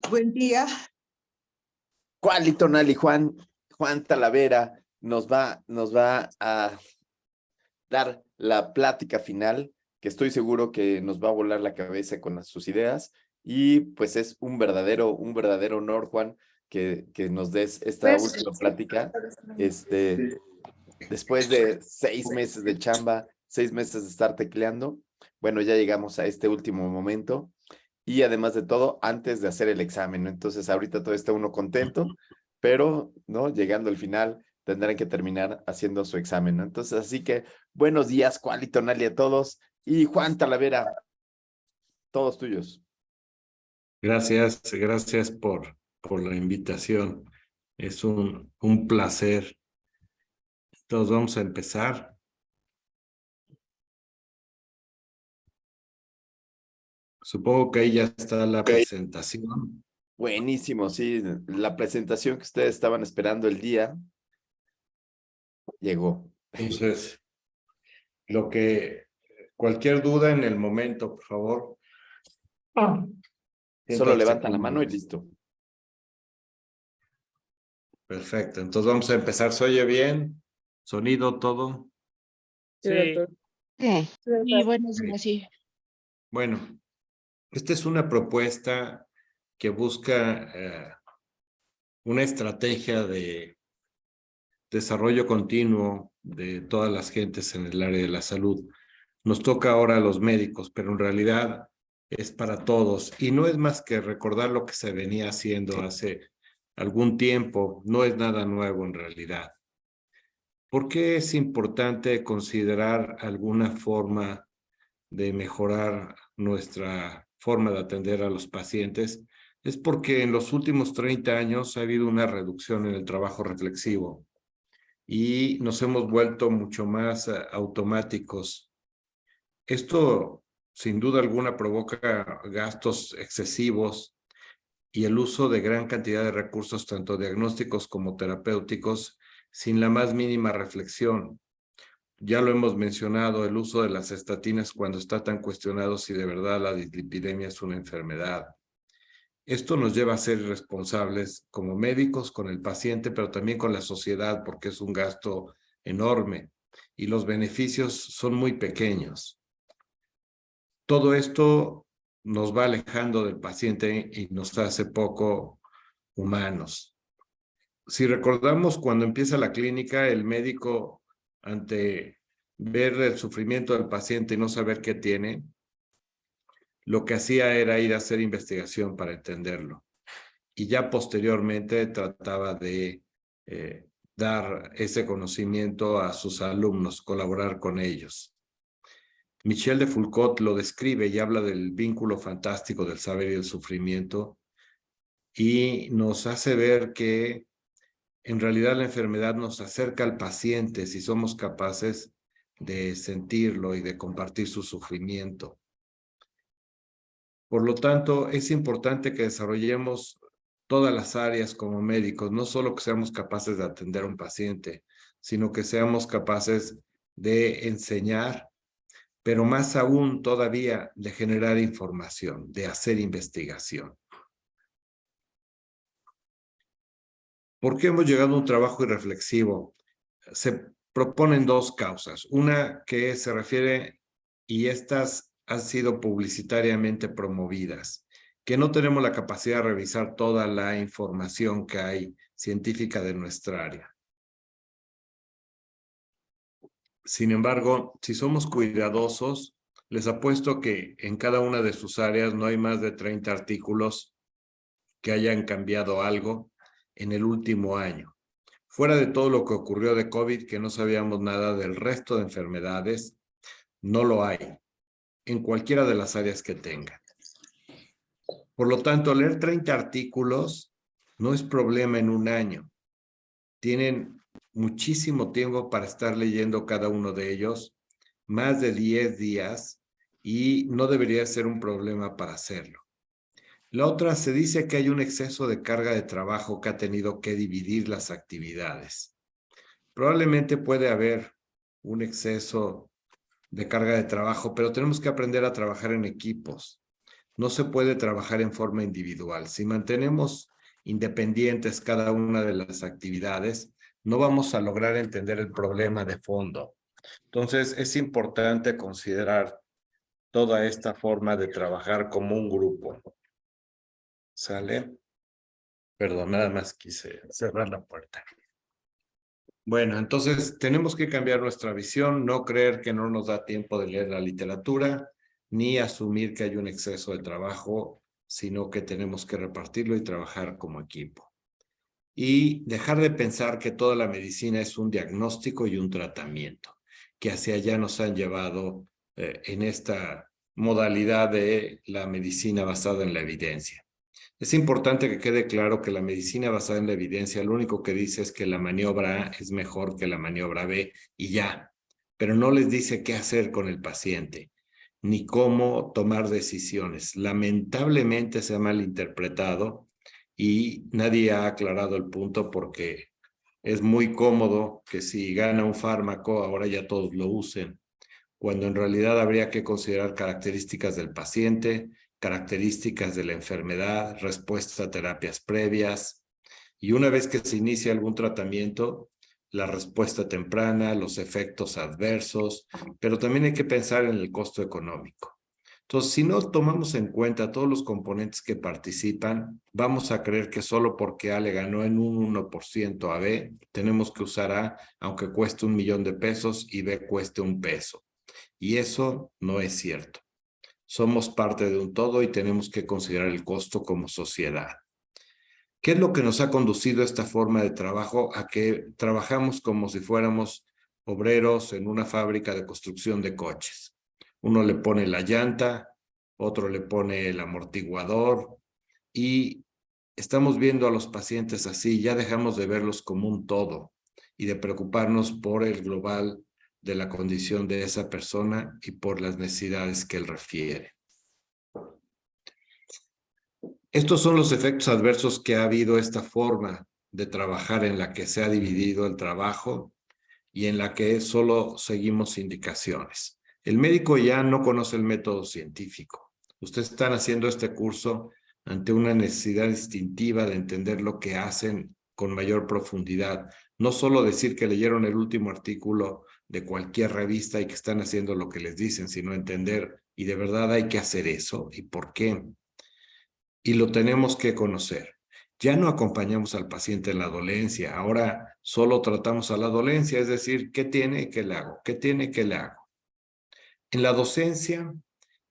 Buen día. Cuali Tonali, Juan Talavera nos va a dar la plática final, que estoy seguro que nos va a volar la cabeza con sus ideas. Y pues es un verdadero honor, Juan, que nos des esta última plática. Después de 6 meses de chamba, 6 meses de estar tecleando, bueno, ya llegamos a este último momento. Y además de todo, antes de hacer el examen, ¿no? Entonces, ahorita todo está uno contento, pero, ¿no? Llegando al final, tendrán que terminar haciendo su examen, ¿no? Entonces, así que, buenos días, Cuali Tonali a todos. Y Juan Talavera, todos tuyos. Gracias por la invitación. Es un placer. Entonces vamos a empezar. Supongo que ahí ya está la presentación. Buenísimo, sí. La presentación que ustedes estaban esperando el día llegó. Entonces, cualquier duda en el momento, por favor. Solo Siéntanse levantan la mano y cómodos. listo. Perfecto. Entonces vamos a empezar. ¿Se oye bien? ¿Sonido, todo? Sí. Sí, buenos días, sí. Bueno, esta es una propuesta que busca una estrategia de desarrollo continuo de todas las gentes en el área de la salud. Nos toca ahora a los médicos, pero en realidad es para todos. Y no es más que recordar lo que se venía haciendo hace algún tiempo. No es nada nuevo en realidad. ¿Por qué es importante considerar alguna forma de mejorar nuestra forma de atender a los pacientes? Es porque en los últimos 30 años ha habido una reducción en el trabajo reflexivo y nos hemos vuelto mucho más automáticos. Esto, sin duda alguna, provoca gastos excesivos y el uso de gran cantidad de recursos, tanto diagnósticos como terapéuticos, sin la más mínima reflexión. Ya lo hemos mencionado, el uso de las estatinas cuando está tan cuestionado si de verdad la dislipidemia es una enfermedad. Esto nos lleva a ser responsables como médicos con el paciente, pero también con la sociedad, porque es un gasto enorme y los beneficios son muy pequeños. Todo esto nos va alejando del paciente y nos hace poco humanos. Si recordamos cuando empieza la clínica, el médico, ante ver el sufrimiento del paciente y no saber qué tiene, lo que hacía era ir a hacer investigación para entenderlo. Y ya posteriormente trataba de dar ese conocimiento a sus alumnos, colaborar con ellos. Michel de Foucault lo describe y habla del vínculo fantástico del saber y el sufrimiento y nos hace ver que en realidad la enfermedad nos acerca al paciente si somos capaces de sentirlo y de compartir su sufrimiento. Por lo tanto, es importante que desarrollemos todas las áreas como médicos, no solo que seamos capaces de atender a un paciente, sino que seamos capaces de enseñar, pero más aún todavía de generar información, de hacer investigación. ¿Por qué hemos llegado a un trabajo irreflexivo? Se proponen dos causas. Una que se refiere, y estas han sido publicitariamente promovidas, que no tenemos la capacidad de revisar toda la información que hay científica de nuestra área. Sin embargo, si somos cuidadosos, les apuesto que en cada una de sus áreas no hay más de 30 artículos que hayan cambiado algo en el último año. Fuera de todo lo que ocurrió de COVID, que no sabíamos nada del resto de enfermedades, no lo hay en cualquiera de las áreas que tengan. Por lo tanto, leer 30 artículos no es problema en un año. Tienen muchísimo tiempo para estar leyendo cada uno de ellos, más de 10 días, y no debería ser un problema para hacerlo. La otra, se dice que hay un exceso de carga de trabajo que ha tenido que dividir las actividades. Probablemente puede haber un exceso de carga de trabajo, pero tenemos que aprender a trabajar en equipos. No se puede trabajar en forma individual. Si mantenemos independientes cada una de las actividades, no vamos a lograr entender el problema de fondo. Entonces, es importante considerar toda esta forma de trabajar como un grupo. ¿Sale? Perdón, nada más quise cerrar la puerta. Bueno, entonces tenemos que cambiar nuestra visión, no creer que no nos da tiempo de leer la literatura, ni asumir que hay un exceso de trabajo, sino que tenemos que repartirlo y trabajar como equipo. Y dejar de pensar que toda la medicina es un diagnóstico y un tratamiento, que hacia allá nos han llevado en esta modalidad de la medicina basada en la evidencia. Es importante que quede claro que la medicina basada en la evidencia lo único que dice es que la maniobra A es mejor que la maniobra B y ya, pero no les dice qué hacer con el paciente, ni cómo tomar decisiones. Lamentablemente se ha malinterpretado y nadie ha aclarado el punto porque es muy cómodo que si gana un fármaco ahora ya todos lo usen, cuando en realidad habría que considerar características del paciente, características de la enfermedad, respuestas a terapias previas, y una vez que se inicia algún tratamiento, la respuesta temprana, los efectos adversos, pero también hay que pensar en el costo económico. Entonces, si no tomamos en cuenta todos los componentes que participan, vamos a creer que solo porque A le ganó en un 1% a B, tenemos que usar A, aunque cueste $1,000,000 y B cueste $1. Y eso no es cierto. Somos parte de un todo y tenemos que considerar el costo como sociedad. ¿Qué es lo que nos ha conducido a esta forma de trabajo? A que trabajamos como si fuéramos obreros en una fábrica de construcción de coches. Uno le pone la llanta, otro le pone el amortiguador y estamos viendo a los pacientes así, ya dejamos de verlos como un todo y de preocuparnos por el global de la condición de esa persona y por las necesidades que él refiere. Estos son los efectos adversos que ha habido esta forma de trabajar en la que se ha dividido el trabajo y en la que solo seguimos indicaciones. El médico ya no conoce el método científico. Ustedes están haciendo este curso ante una necesidad instintiva de entender lo que hacen con mayor profundidad. No solo decir que leyeron el último artículo de cualquier revista y que están haciendo lo que les dicen, sino entender, y de verdad hay que hacer eso, y por qué. Y lo tenemos que conocer. Ya no acompañamos al paciente en la dolencia, ahora solo tratamos a la dolencia, es decir, ¿qué tiene y qué le hago? ¿Qué tiene y qué le hago? En la docencia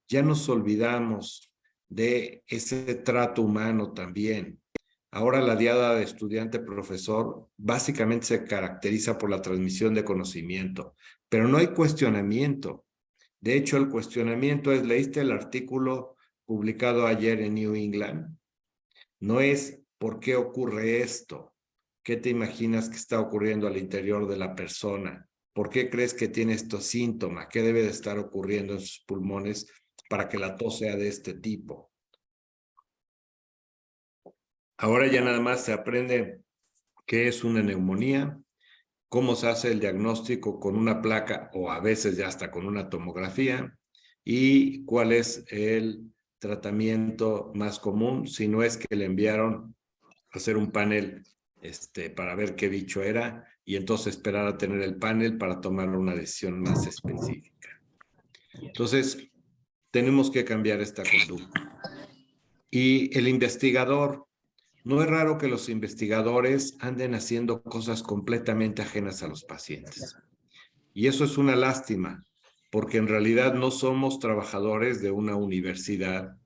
ya nos olvidamos de ese trato humano también. Ahora la diada de estudiante-profesor básicamente se caracteriza por la transmisión de conocimiento, pero no hay cuestionamiento. De hecho, el cuestionamiento es, ¿leíste el artículo publicado ayer en New England? No es ¿por qué ocurre esto? ¿Qué te imaginas que está ocurriendo al interior de la persona? ¿Por qué crees que tiene estos síntomas? ¿Qué debe de estar ocurriendo en sus pulmones para que la tos sea de este tipo? Ahora ya nada más se aprende qué es una neumonía, cómo se hace el diagnóstico con una placa o a veces ya hasta con una tomografía y cuál es el tratamiento más común si no es que le enviaron a hacer un panel para ver qué bicho era y entonces esperar a tener el panel para tomar una decisión más específica. Entonces, tenemos que cambiar esta conducta. Y el investigador, no es raro que los investigadores anden haciendo cosas completamente ajenas a los pacientes. Y eso es una lástima, porque en realidad no somos trabajadores de una universidad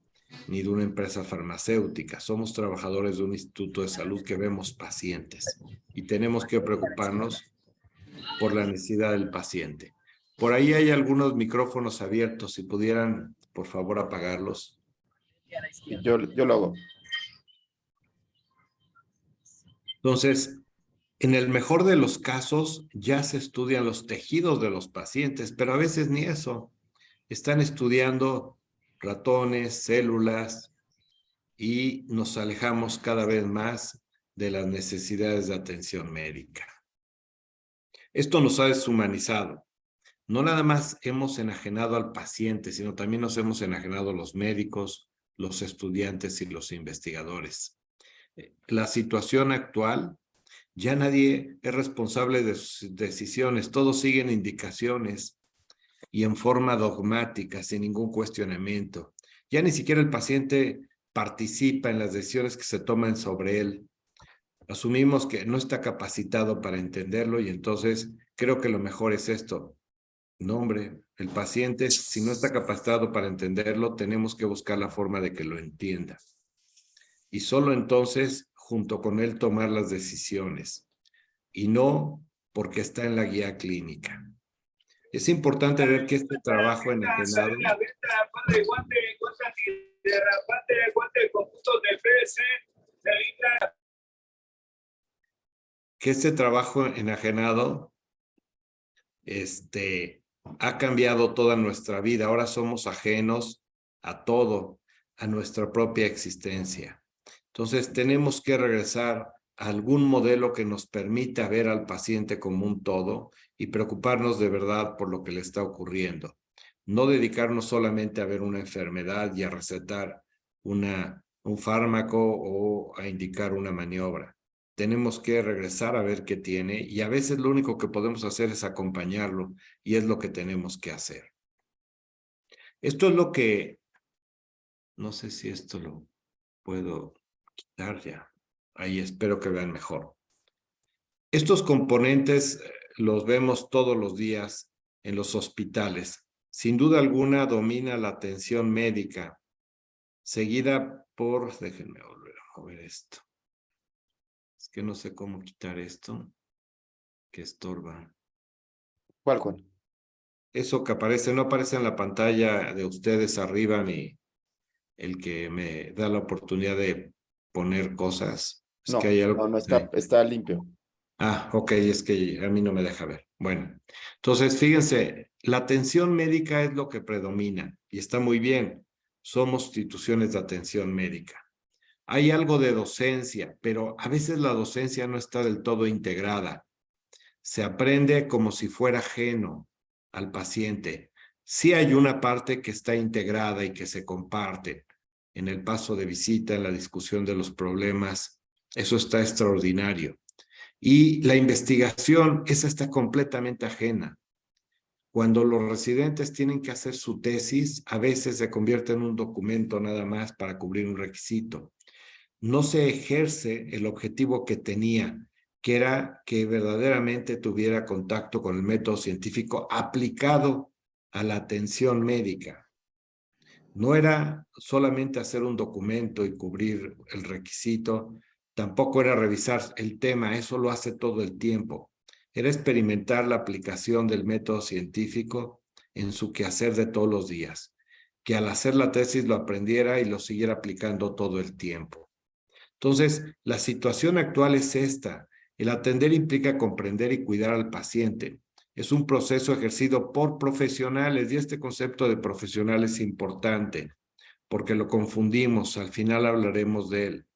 ni de una empresa farmacéutica. Somos trabajadores de un instituto de salud que vemos pacientes y tenemos que preocuparnos por la necesidad del paciente. Por ahí hay algunos micrófonos abiertos, si pudieran, por favor, apagarlos. Yo lo hago. Entonces, en el mejor de los casos, ya se estudian los tejidos de los pacientes, pero a veces ni eso. Están estudiando ratones, células, y nos alejamos cada vez más de las necesidades de atención médica. Esto nos ha deshumanizado. No nada más hemos enajenado al paciente, sino también nos hemos enajenado a los médicos, los estudiantes y los investigadores. La situación actual, ya nadie es responsable de sus decisiones, todos siguen indicaciones y en forma dogmática, sin ningún cuestionamiento. Ya ni siquiera el paciente participa en las decisiones que se toman sobre él. Asumimos que no está capacitado para entenderlo y entonces creo que lo mejor es esto. No, hombre, el paciente, si no está capacitado para entenderlo, tenemos que buscar la forma de que lo entienda. Y solo entonces, junto con él, tomar las decisiones. Y no porque está en la guía clínica. Es importante ver que este trabajo enajenado ha cambiado toda nuestra vida. Ahora somos ajenos a todo, a nuestra propia existencia. Entonces tenemos que regresar a algún modelo que nos permita ver al paciente como un todo y preocuparnos de verdad por lo que le está ocurriendo. No dedicarnos solamente a ver una enfermedad y a recetar un fármaco o a indicar una maniobra. Tenemos que regresar a ver qué tiene y a veces lo único que podemos hacer es acompañarlo y es lo que tenemos que hacer. Esto es lo que, no sé si esto lo puedo quitar ya. Ahí espero que vean mejor. Estos componentes los vemos todos los días en los hospitales. Sin duda alguna domina la atención médica, seguida por, déjenme volver a mover esto. Es que no sé cómo quitar esto, que estorba. ¿Cuál, Juan? Eso que aparece, no aparece en la pantalla de ustedes arriba ni el que me da la oportunidad de poner cosas. Es No, que hay algo. no está limpio. Ah, ok, es que a mí no me deja ver. Bueno, entonces fíjense, la atención médica es lo que predomina y está muy bien. Somos instituciones de atención médica. Hay algo de docencia, pero a veces la docencia no está del todo integrada. Se aprende como si fuera ajeno al paciente. Sí hay una parte que está integrada y que se comparte en el paso de visita, en la discusión de los problemas. Eso está extraordinario. Y la investigación, esa está completamente ajena. Cuando los residentes tienen que hacer su tesis, a veces se convierte en un documento nada más para cubrir un requisito. No se ejerce el objetivo que tenía, que era que verdaderamente tuviera contacto con el método científico aplicado a la atención médica. No era solamente hacer un documento y cubrir el requisito, tampoco era revisar el tema, eso lo hace todo el tiempo. Era experimentar la aplicación del método científico en su quehacer de todos los días, que al hacer la tesis lo aprendiera y lo siguiera aplicando todo el tiempo. Entonces, la situación actual es esta. El atender implica comprender y cuidar al paciente. Es un proceso ejercido por profesionales y este concepto de profesional es importante porque lo confundimos, al final hablaremos de él,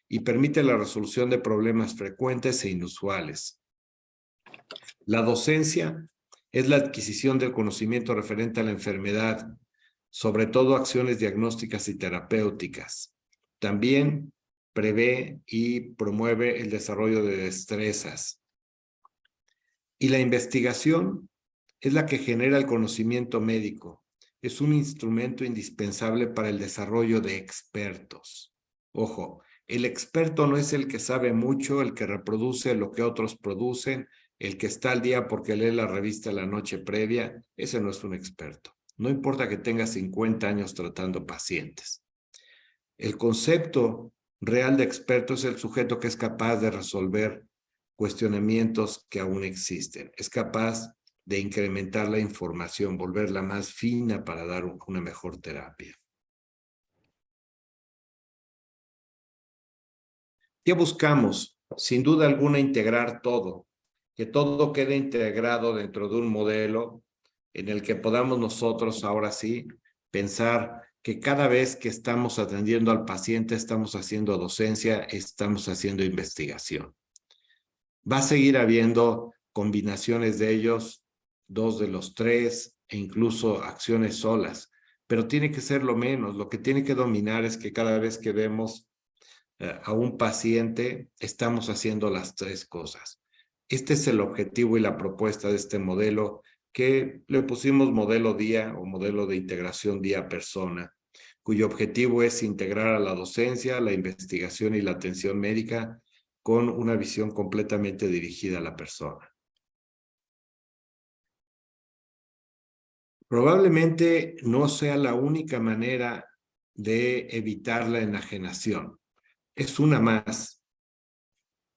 y permite la resolución de problemas frecuentes e inusuales. La docencia es la adquisición del conocimiento referente a la enfermedad, sobre todo acciones diagnósticas y terapéuticas. También prevé y promueve el desarrollo de destrezas. Y la investigación es la que genera el conocimiento médico. Es un instrumento indispensable para el desarrollo de expertos. Ojo, el experto no es el que sabe mucho, el que reproduce lo que otros producen, el que está al día porque lee la revista la noche previa. Ese no es un experto. No importa que tenga 50 años tratando pacientes. El concepto real de experto es el sujeto que es capaz de resolver cuestionamientos que aún existen. Es capaz de incrementar la información, volverla más fina para dar una mejor terapia. ¿Qué buscamos? Sin duda alguna, integrar todo, que todo quede integrado dentro de un modelo en el que podamos nosotros ahora sí pensar que cada vez que estamos atendiendo al paciente estamos haciendo docencia, estamos haciendo investigación. Va a seguir habiendo combinaciones de ellos, 2 de los 3, e incluso acciones solas, pero tiene que ser lo menos. Lo que tiene que dominar es que cada vez que vemos a un paciente, estamos haciendo las tres cosas. Este es el objetivo y la propuesta de este modelo que le pusimos modelo día o modelo de integración día-persona, cuyo objetivo es integrar a la docencia, la investigación y la atención médica con una visión completamente dirigida a la persona. Probablemente no sea la única manera de evitar la enajenación. Es una más.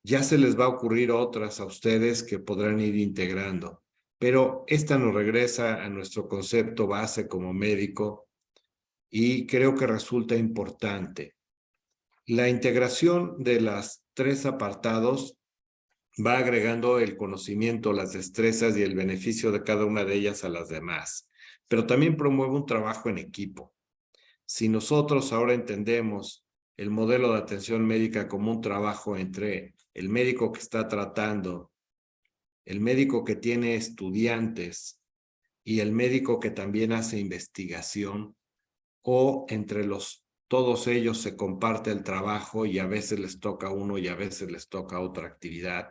Ya se les va a ocurrir otras a ustedes que podrán ir integrando, pero esta nos regresa a nuestro concepto base como médico y creo que resulta importante. La integración de las tres apartados va agregando el conocimiento, las destrezas y el beneficio de cada una de ellas a las demás, pero también promueve un trabajo en equipo. Si nosotros ahora entendemos el modelo de atención médica como un trabajo entre el médico que está tratando, el médico que tiene estudiantes y el médico que también hace investigación, o entre todos ellos se comparte el trabajo y a veces les toca uno y a veces les toca otra actividad.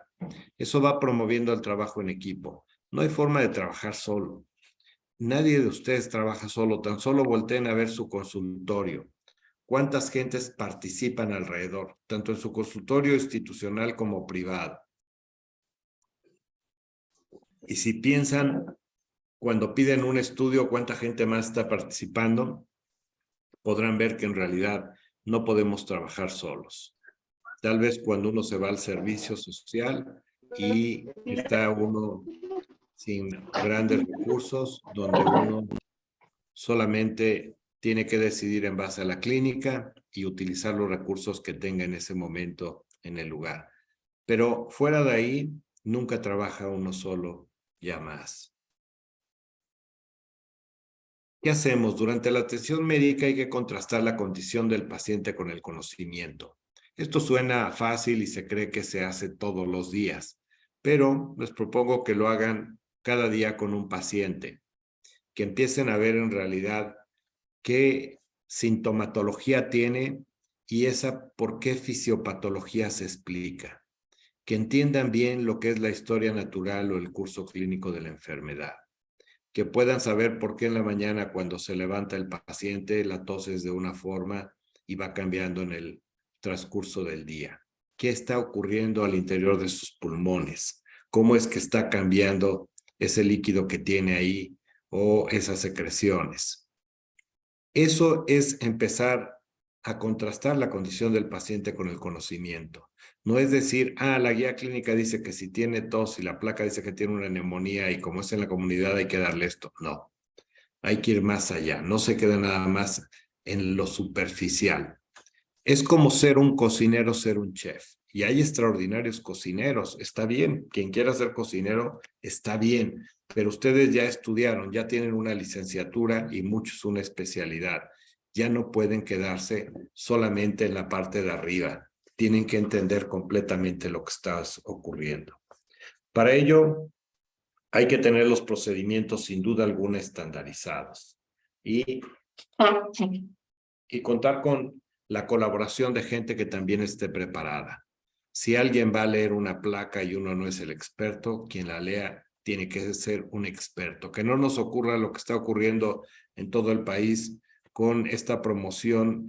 Eso va promoviendo el trabajo en equipo. No hay forma de trabajar solo. Nadie de ustedes trabaja solo, tan solo volteen a ver su consultorio. ¿Cuántas gentes participan alrededor, tanto en su consultorio institucional como privado? Y si piensan, cuando piden un estudio, cuánta gente más está participando, podrán ver que en realidad no podemos trabajar solos. Tal vez cuando uno se va al servicio social y está uno sin grandes recursos, donde uno solamente tiene que decidir en base a la clínica y utilizar los recursos que tenga en ese momento en el lugar. Pero fuera de ahí, nunca trabaja uno solo ya más. ¿Qué hacemos? Durante la atención médica hay que contrastar la condición del paciente con el conocimiento. Esto suena fácil y se cree que se hace todos los días, pero les propongo que lo hagan cada día con un paciente, que empiecen a ver en realidad qué sintomatología tiene y esa por qué fisiopatología se explica. Que entiendan bien lo que es la historia natural o el curso clínico de la enfermedad. Que puedan saber por qué en la mañana cuando se levanta el paciente la tos es de una forma y va cambiando en el transcurso del día. ¿Qué está ocurriendo al interior de sus pulmones? ¿Cómo es que está cambiando ese líquido que tiene ahí o esas secreciones? Eso es empezar a contrastar la condición del paciente con el conocimiento. No es decir, la guía clínica dice que si tiene tos y la placa dice que tiene una neumonía y como es en la comunidad hay que darle esto. No, hay que ir más allá. No se queda nada más en lo superficial. Es como ser un cocinero, ser un chef. Y hay extraordinarios cocineros. Está bien. Quien quiera ser cocinero, está bien. Pero ustedes ya estudiaron, ya tienen una licenciatura y muchos una especialidad. Ya no pueden quedarse solamente en la parte de arriba. Tienen que entender completamente lo que está ocurriendo. Para ello, hay que tener los procedimientos sin duda alguna estandarizados y contar con la colaboración de gente que también esté preparada. Si alguien va a leer una placa y uno no es el experto, quien la lea tiene que ser un experto. Que no nos ocurra lo que está ocurriendo en todo el país con esta promoción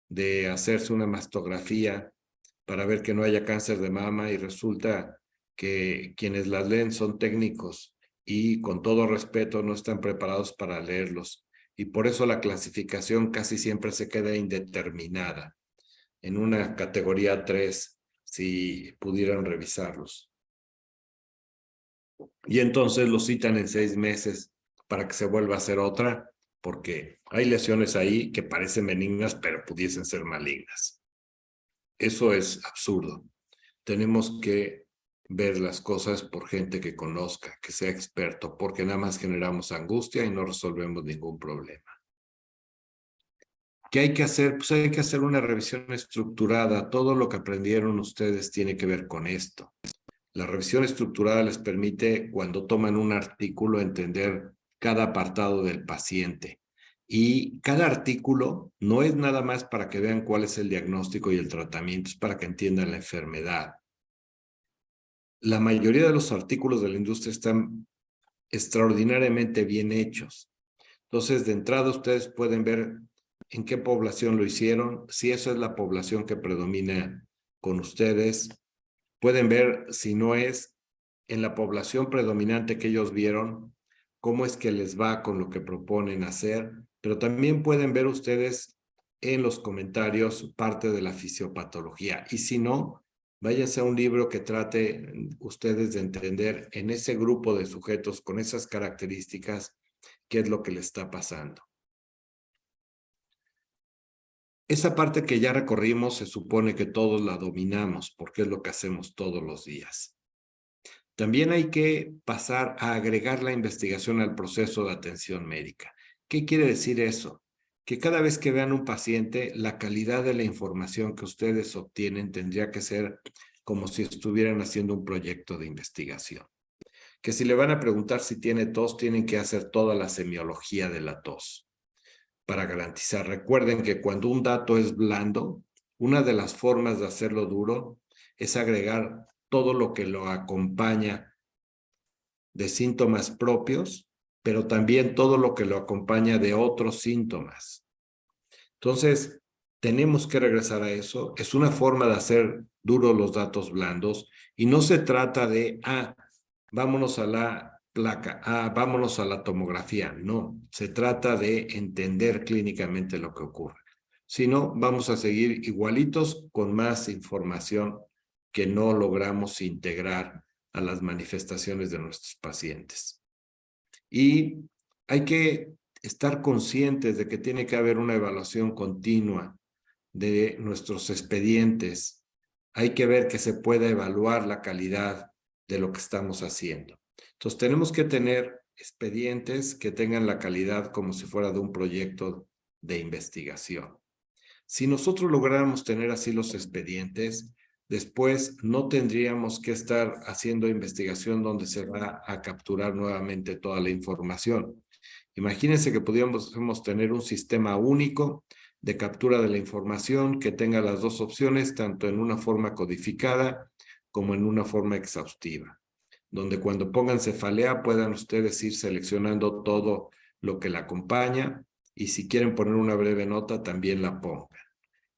de hacerse una mastografía para ver que no haya cáncer de mama y resulta que quienes las leen son técnicos y con todo respeto no están preparados para leerlos. Y por eso la clasificación casi siempre se queda indeterminada en una categoría 3 si pudieran revisarlos. Y entonces los citan en 6 meses para que se vuelva a hacer otra, porque hay lesiones ahí que parecen benignas, pero pudiesen ser malignas. Eso es absurdo. Tenemos que ver las cosas por gente que conozca, que sea experto, porque nada más generamos angustia y no resolvemos ningún problema. ¿Qué hay que hacer? Pues hay que hacer una revisión estructurada. Todo lo que aprendieron ustedes tiene que ver con esto. La revisión estructurada les permite, cuando toman un artículo, entender cada apartado del paciente Y cada artículo no es nada más para que vean cuál es el diagnóstico y el tratamiento, es para que entiendan la enfermedad. La mayoría de los artículos de la industria están extraordinariamente bien hechos. Entonces, de entrada, ustedes pueden ver en qué población lo hicieron, si esa es la población que predomina con ustedes. Pueden ver si no es en la población predominante que ellos vieron, cómo es que les va con lo que proponen hacer, pero también pueden ver ustedes en los comentarios parte de la fisiopatología. Y si no, váyanse a un libro que trate ustedes de entender en ese grupo de sujetos con esas características qué es lo que le está pasando. Esa parte que ya recorrimos se supone que todos la dominamos porque es lo que hacemos todos los días. También hay que pasar a agregar la investigación al proceso de atención médica. ¿Qué quiere decir eso? Que cada vez que vean un paciente, la calidad de la información que ustedes obtienen tendría que ser como si estuvieran haciendo un proyecto de investigación. Que si le van a preguntar si tiene tos, tienen que hacer toda la semiología de la tos para garantizar. Recuerden que cuando un dato es blando, una de las formas de hacerlo duro es agregar todo lo que lo acompaña de síntomas propios, pero también todo lo que lo acompaña de otros síntomas. Entonces, tenemos que regresar a eso. Es una forma de hacer duros los datos blandos y no se trata de, vámonos a la placa, vámonos a la tomografía. No, se trata de entender clínicamente lo que ocurre. Si no, vamos a seguir igualitos con más información que no logramos integrar a las manifestaciones de nuestros pacientes. Y hay que estar conscientes de que tiene que haber una evaluación continua de nuestros expedientes. Hay que ver que se pueda evaluar la calidad de lo que estamos haciendo. Entonces, tenemos que tener expedientes que tengan la calidad como si fuera de un proyecto de investigación. Si nosotros lográramos tener así los expedientes, después no tendríamos que estar haciendo investigación donde se va a capturar nuevamente toda la información. Imagínense que pudiéramos tener un sistema único de captura de la información que tenga las dos opciones, tanto en una forma codificada como en una forma exhaustiva, donde cuando pongan cefalea puedan ustedes ir seleccionando todo lo que la acompaña y si quieren poner una breve nota también la pongan.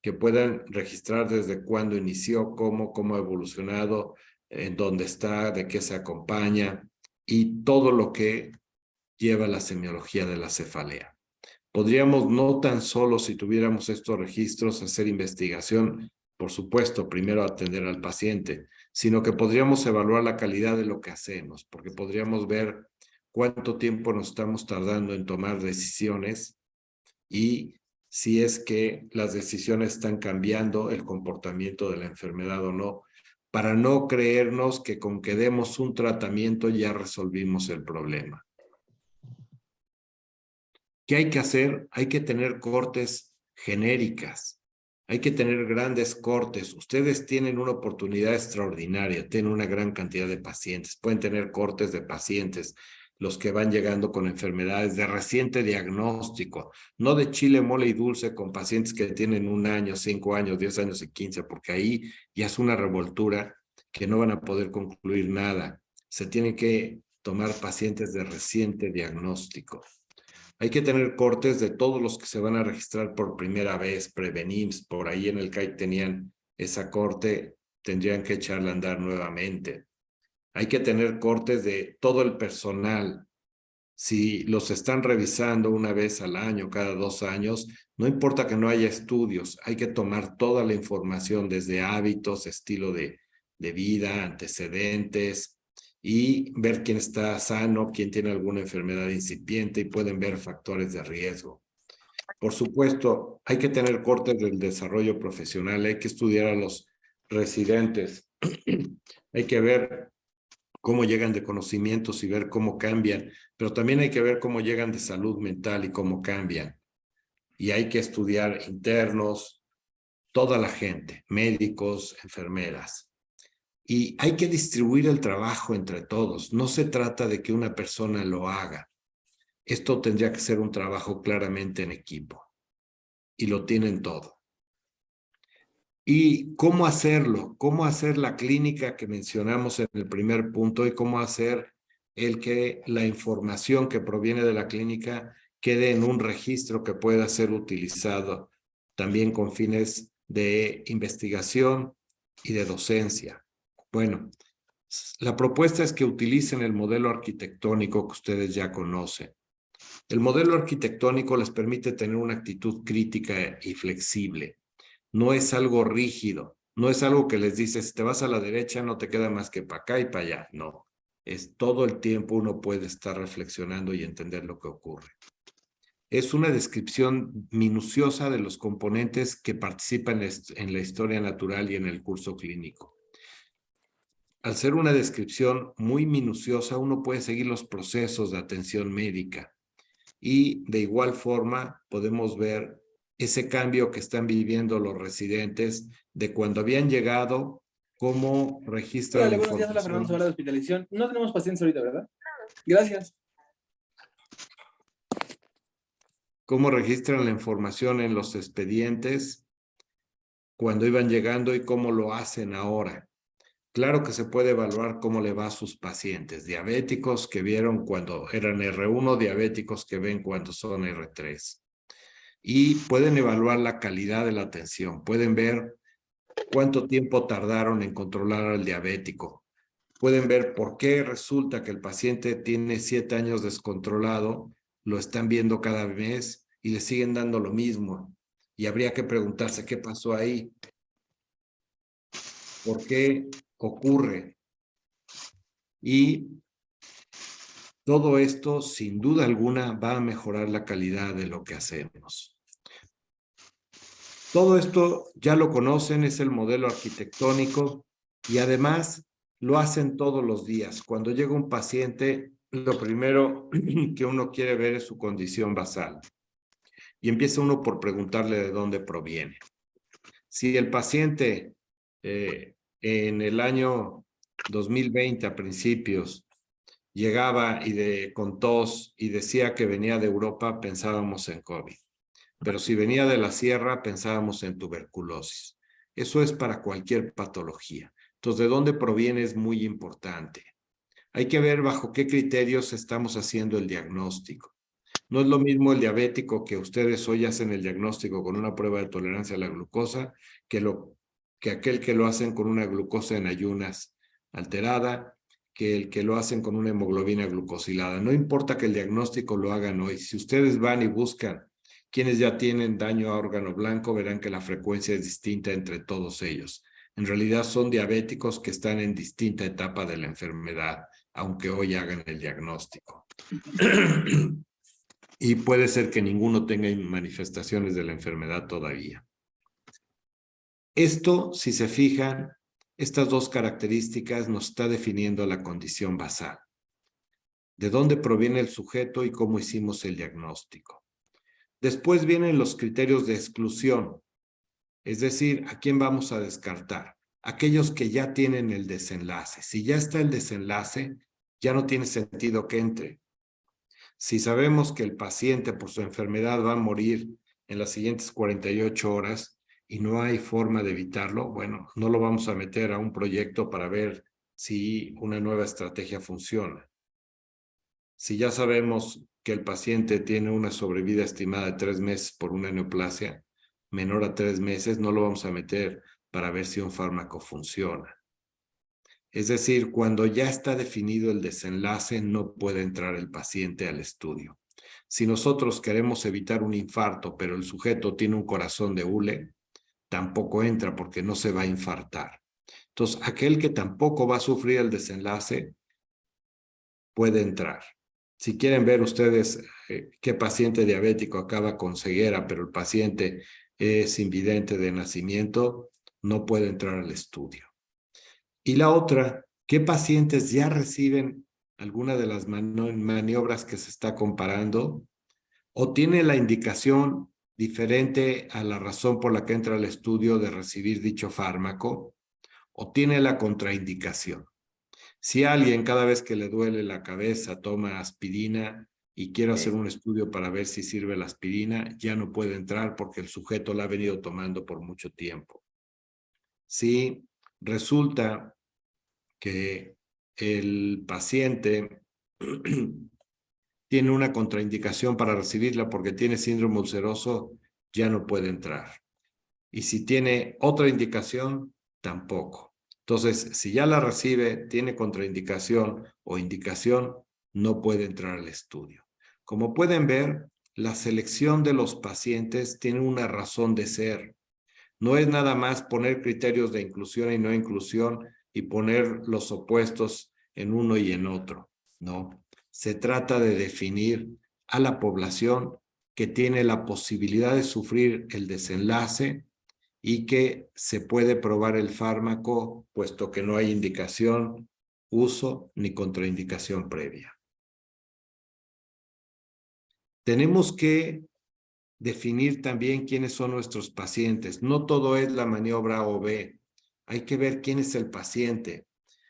Que puedan registrar desde cuándo inició, cómo ha evolucionado, en dónde está, de qué se acompaña y todo lo que lleva la semiología de la cefalea. Podríamos no tan solo si tuviéramos estos registros hacer investigación, por supuesto, primero atender al paciente, sino que podríamos evaluar la calidad de lo que hacemos, porque podríamos ver cuánto tiempo nos estamos tardando en tomar decisiones y si es que las decisiones están cambiando el comportamiento de la enfermedad o no, para no creernos que con que demos un tratamiento ya resolvimos el problema. ¿Qué hay que hacer? Hay que tener cortes genéricas, hay que tener grandes cortes. Ustedes tienen una oportunidad extraordinaria, tienen una gran cantidad de pacientes, pueden tener cortes de pacientes, los que van llegando con enfermedades de reciente diagnóstico, no de chile, mole y dulce con pacientes que tienen 1 año, 5 años, 10 años y 15, porque ahí ya es una revoltura que no van a poder concluir nada. Se tienen que tomar pacientes de reciente diagnóstico. Hay que tener cortes de todos los que se van a registrar por primera vez, Prevenims, por ahí en el CAIC tenían esa corte, tendrían que echarla a andar nuevamente. Hay que tener cortes de todo el personal. Si los están revisando una vez al año, cada 2 años, no importa que no haya estudios, hay que tomar toda la información desde hábitos, estilo de vida, antecedentes, y ver quién está sano, quién tiene alguna enfermedad incipiente y pueden ver factores de riesgo. Por supuesto, hay que tener cortes del desarrollo profesional, hay que estudiar a los residentes, hay que ver cómo llegan de conocimientos y ver cómo cambian, pero también hay que ver cómo llegan de salud mental y cómo cambian. Y hay que estudiar internos, toda la gente, médicos, enfermeras. Y hay que distribuir el trabajo entre todos. No se trata de que una persona lo haga. Esto tendría que ser un trabajo claramente en equipo. Y lo tienen todo. ¿Y cómo hacerlo? ¿Cómo hacer la clínica que mencionamos en el primer punto y cómo hacer el que la información que proviene de la clínica quede en un registro que pueda ser utilizado también con fines de investigación y de docencia? Bueno, la propuesta es que utilicen el modelo arquitectónico que ustedes ya conocen. El modelo arquitectónico les permite tener una actitud crítica y flexible. No es algo rígido, no es algo que les dice, si te vas a la derecha no te queda más que para acá y para allá. No, es todo el tiempo uno puede estar reflexionando y entender lo que ocurre. Es una descripción minuciosa de los componentes que participan en la historia natural y en el curso clínico. Al ser una descripción muy minuciosa, uno puede seguir los procesos de atención médica y de igual forma podemos ver ese cambio que están viviendo los residentes de cuando habían llegado, cómo registran Hola, la buenos días, hola información. Fernando, de hospitalización. No tenemos pacientes ahorita, ¿verdad? Gracias. Cómo registran la información en los expedientes cuando iban llegando y cómo lo hacen ahora. Claro que se puede evaluar cómo le va a sus pacientes, diabéticos que vieron cuando eran R1, diabéticos que ven cuando son R3. Y pueden evaluar la calidad de la atención, pueden ver cuánto tiempo tardaron en controlar al diabético, pueden ver por qué resulta que el paciente tiene 7 años descontrolado, lo están viendo cada mes y le siguen dando lo mismo. Y habría que preguntarse qué pasó ahí, por qué ocurre. Y todo esto, sin duda alguna, va a mejorar la calidad de lo que hacemos. Todo esto ya lo conocen, es el modelo arquitectónico y además lo hacen todos los días. Cuando llega un paciente, lo primero que uno quiere ver es su condición basal. Y empieza uno por preguntarle de dónde proviene. Si el paciente en el año 2020 a principios llegaba con tos y decía que venía de Europa, pensábamos en COVID. Pero si venía de la sierra, pensábamos en tuberculosis. Eso es para cualquier patología. Entonces, ¿de dónde proviene? Es muy importante. Hay que ver bajo qué criterios estamos haciendo el diagnóstico. No es lo mismo el diabético que ustedes hoy hacen el diagnóstico con una prueba de tolerancia a la glucosa que aquel que lo hacen con una glucosa en ayunas alterada, que el que lo hacen con una hemoglobina glucosilada. No importa que el diagnóstico lo hagan hoy. Si ustedes van y buscan quienes ya tienen daño a órgano blanco, verán que la frecuencia es distinta entre todos ellos. En realidad son diabéticos que están en distinta etapa de la enfermedad, aunque hoy hagan el diagnóstico. Y puede ser que ninguno tenga manifestaciones de la enfermedad todavía. Esto, si se fijan, estas dos características nos está definiendo la condición basal. De dónde proviene el sujeto y cómo hicimos el diagnóstico. Después vienen los criterios de exclusión, es decir, ¿a quién vamos a descartar? Aquellos que ya tienen el desenlace. Si ya está el desenlace, ya no tiene sentido que entre. Si sabemos que el paciente por su enfermedad va a morir en las siguientes 48 horas y no hay forma de evitarlo, bueno, no lo vamos a meter a un proyecto para ver si una nueva estrategia funciona. Si ya sabemos que el paciente tiene una sobrevida estimada de 3 meses por una neoplasia menor a 3 meses, no lo vamos a meter para ver si un fármaco funciona. Es decir, cuando ya está definido el desenlace, no puede entrar el paciente al estudio. Si nosotros queremos evitar un infarto, pero el sujeto tiene un corazón de hule, tampoco entra porque no se va a infartar. Entonces, aquel que tampoco va a sufrir el desenlace puede entrar. Si quieren ver ustedes qué paciente diabético acaba con ceguera, pero el paciente es invidente de nacimiento, no puede entrar al estudio. Y la otra, ¿qué pacientes ya reciben alguna de las maniobras que se está comparando o tiene la indicación diferente a la razón por la que entra al estudio de recibir dicho fármaco o tiene la contraindicación? Si alguien cada vez que le duele la cabeza toma aspirina y quiero hacer un estudio para ver si sirve la aspirina, ya no puede entrar porque el sujeto la ha venido tomando por mucho tiempo. Si resulta que el paciente tiene una contraindicación para recibirla porque tiene síndrome ulceroso, ya no puede entrar. Y si tiene otra indicación, tampoco. Entonces, si ya la recibe, tiene contraindicación o indicación, no puede entrar al estudio. Como pueden ver, la selección de los pacientes tiene una razón de ser. No es nada más poner criterios de inclusión y no inclusión y poner los opuestos en uno y en otro. No, se trata de definir a la población que tiene la posibilidad de sufrir el desenlace y que se puede probar el fármaco, puesto que no hay indicación, uso ni contraindicación previa. Tenemos que definir también quiénes son nuestros pacientes. No todo es la maniobra A o B. Hay que ver quién es el paciente.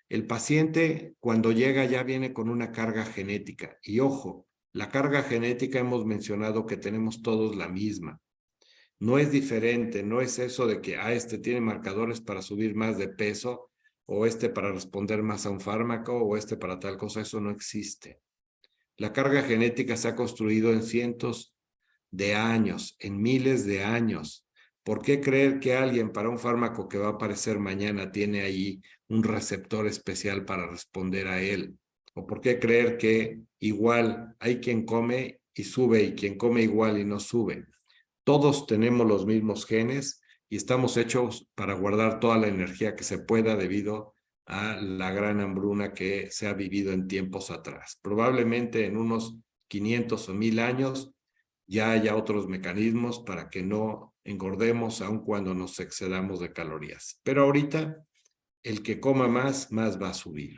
El paciente, cuando llega, ya viene con una carga genética. Y ojo, la carga genética hemos mencionado que tenemos todos la misma. No es diferente, no es eso de que este tiene marcadores para subir más de peso, o este para responder más a un fármaco, o este para tal cosa. Eso no existe. La carga genética se ha construido en cientos de años, en miles de años. ¿Por qué creer que alguien para un fármaco que va a aparecer mañana tiene ahí un receptor especial para responder a él? ¿O por qué creer que igual hay quien come y sube y quien come igual y no sube? Todos tenemos los mismos genes y estamos hechos para guardar toda la energía que se pueda debido a la gran hambruna que se ha vivido en tiempos atrás. Probablemente en unos 500 o 1000 años ya haya otros mecanismos para que no engordemos aun cuando nos excedamos de calorías. Pero ahorita, el que coma más va a subir.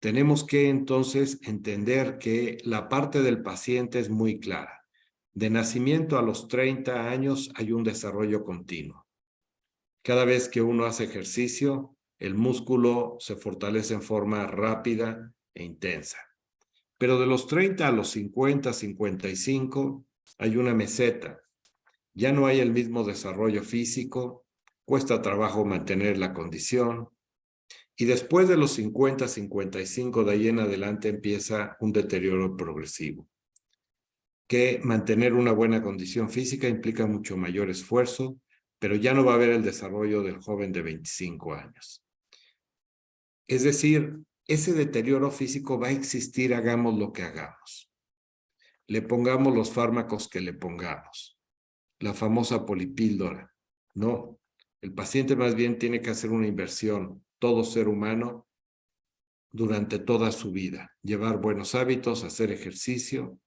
Tenemos que entonces entender que la parte del paciente es muy clara. De nacimiento a los 30 años hay un desarrollo continuo. Cada vez que uno hace ejercicio, el músculo se fortalece en forma rápida e intensa. Pero de los 30 a los 50, 55, hay una meseta. Ya no hay el mismo desarrollo físico, cuesta trabajo mantener la condición. Y después de los 50, 55, de ahí en adelante empieza un deterioro progresivo. Que mantener una buena condición física implica mucho mayor esfuerzo, pero ya no va a haber el desarrollo del joven de 25 años. Es decir, ese deterioro físico va a existir, hagamos lo que hagamos. Le pongamos los fármacos que le pongamos. La famosa polipíldora. No, el paciente más bien tiene que hacer una inversión, todo ser humano, durante toda su vida. Llevar buenos hábitos, hacer ejercicio.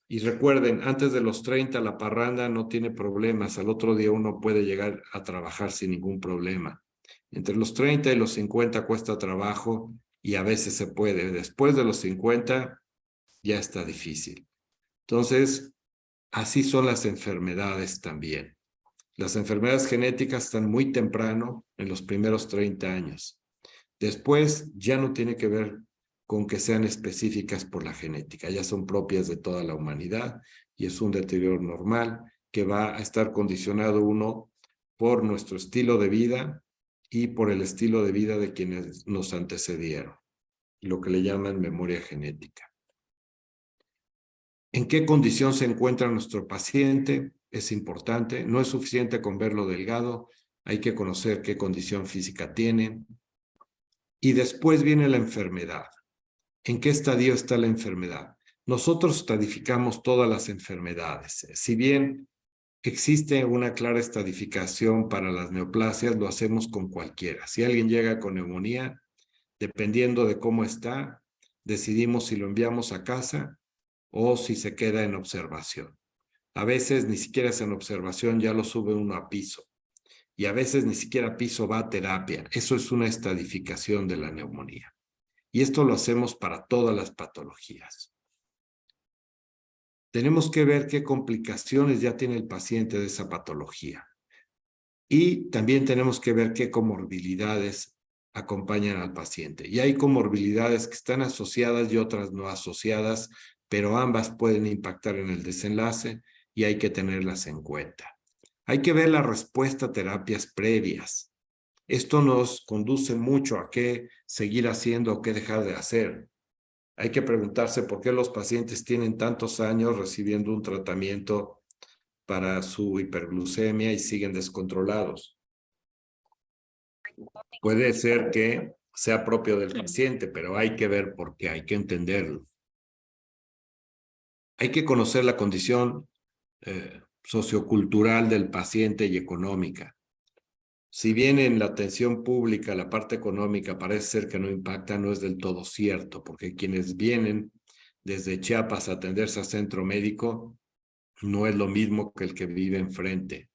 Y recuerden, antes de los 30 la parranda no tiene problemas. Al otro día uno puede llegar a trabajar sin ningún problema. Entre los 30 y los 50 cuesta trabajo y a veces se puede. Después de los 50 ya está difícil. Entonces, así son las enfermedades también. Las enfermedades genéticas están muy temprano, en los primeros 30 años. Después ya no tiene que ver con que sean específicas por la genética, ya son propias de toda la humanidad y es un deterioro normal que va a estar condicionado uno por nuestro estilo de vida y por el estilo de vida de quienes nos antecedieron, lo que le llaman memoria genética. ¿En qué condición se encuentra nuestro paciente? Es importante, no es suficiente con verlo delgado, hay que conocer qué condición física tiene. Y después viene la enfermedad. ¿En qué estadio está la enfermedad? Nosotros estadificamos todas las enfermedades. Si bien existe una clara estadificación para las neoplasias, lo hacemos con cualquiera. Si alguien llega con neumonía, dependiendo de cómo está, decidimos si lo enviamos a casa o si se queda en observación. A veces ni siquiera es en observación, ya lo sube uno a piso. Y a veces ni siquiera piso va a terapia. Eso es una estadificación de la neumonía. Y esto lo hacemos para todas las patologías. Tenemos que ver qué complicaciones ya tiene el paciente de esa patología. Y también tenemos que ver qué comorbilidades acompañan al paciente. Y hay comorbilidades que están asociadas y otras no asociadas, pero ambas pueden impactar en el desenlace y hay que tenerlas en cuenta. Hay que ver la respuesta a terapias previas. Esto nos conduce mucho a qué seguir haciendo o qué dejar de hacer. Hay que preguntarse por qué los pacientes tienen tantos años recibiendo un tratamiento para su hiperglucemia y siguen descontrolados. Puede ser que sea propio del paciente, pero hay que ver por qué, hay que entenderlo. Hay que conocer la condición sociocultural del paciente y económica. Si bien en la atención pública la parte económica parece ser que no impacta, no es del todo cierto, porque quienes vienen desde Chiapas a atenderse a centro médico no es lo mismo que el que vive enfrente.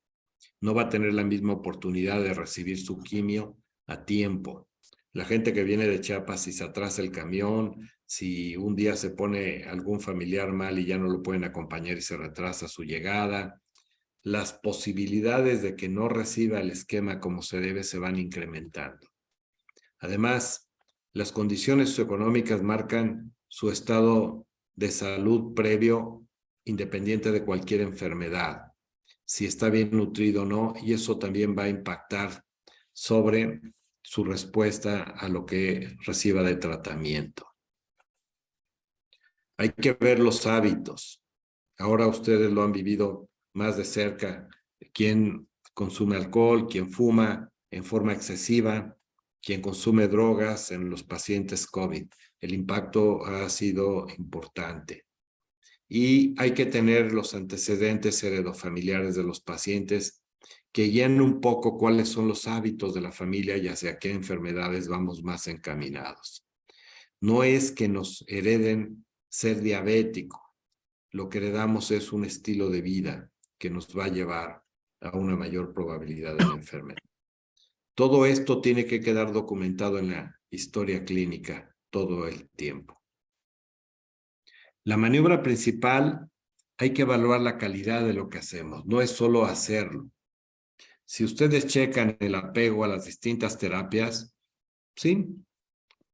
No va a tener la misma oportunidad de recibir su quimio a tiempo. La gente que viene de Chiapas, si se atrasa el camión, si un día se pone algún familiar mal y ya no lo pueden acompañar y se retrasa su llegada, las posibilidades de que no reciba el esquema como se debe se van incrementando. Además, las condiciones socioeconómicas marcan su estado de salud previo, independiente de cualquier enfermedad, si está bien nutrido o no, y eso también va a impactar sobre su respuesta a lo que reciba de tratamiento. Hay que ver los hábitos. Ahora ustedes lo han vivido más de cerca. Quién consume alcohol, quién fuma en forma excesiva, quién consume drogas en los pacientes COVID. El impacto ha sido importante. Y hay que tener los antecedentes heredofamiliares de los pacientes que guían un poco cuáles son los hábitos de la familia y hacia qué enfermedades vamos más encaminados. No es que nos hereden ser diabético. Lo que heredamos es un estilo de vida que nos va a llevar a una mayor probabilidad de la enfermedad. Todo esto tiene que quedar documentado en la historia clínica todo el tiempo. La maniobra principal, hay que evaluar la calidad de lo que hacemos, no es solo hacerlo. Si ustedes checan el apego a las distintas terapias, sí,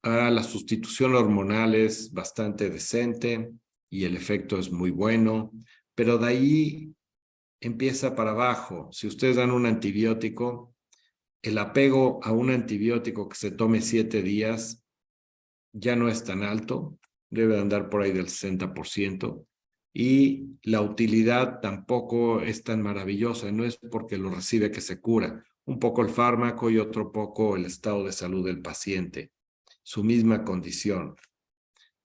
la sustitución hormonal es bastante decente y el efecto es muy bueno, pero de ahí empieza para abajo. Si ustedes dan un antibiótico, el apego a un antibiótico que se tome 7 días ya no es tan alto, debe andar por ahí del 60%, y la utilidad tampoco es tan maravillosa, no es porque lo recibe que se cura, un poco el fármaco y otro poco el estado de salud del paciente, su misma condición,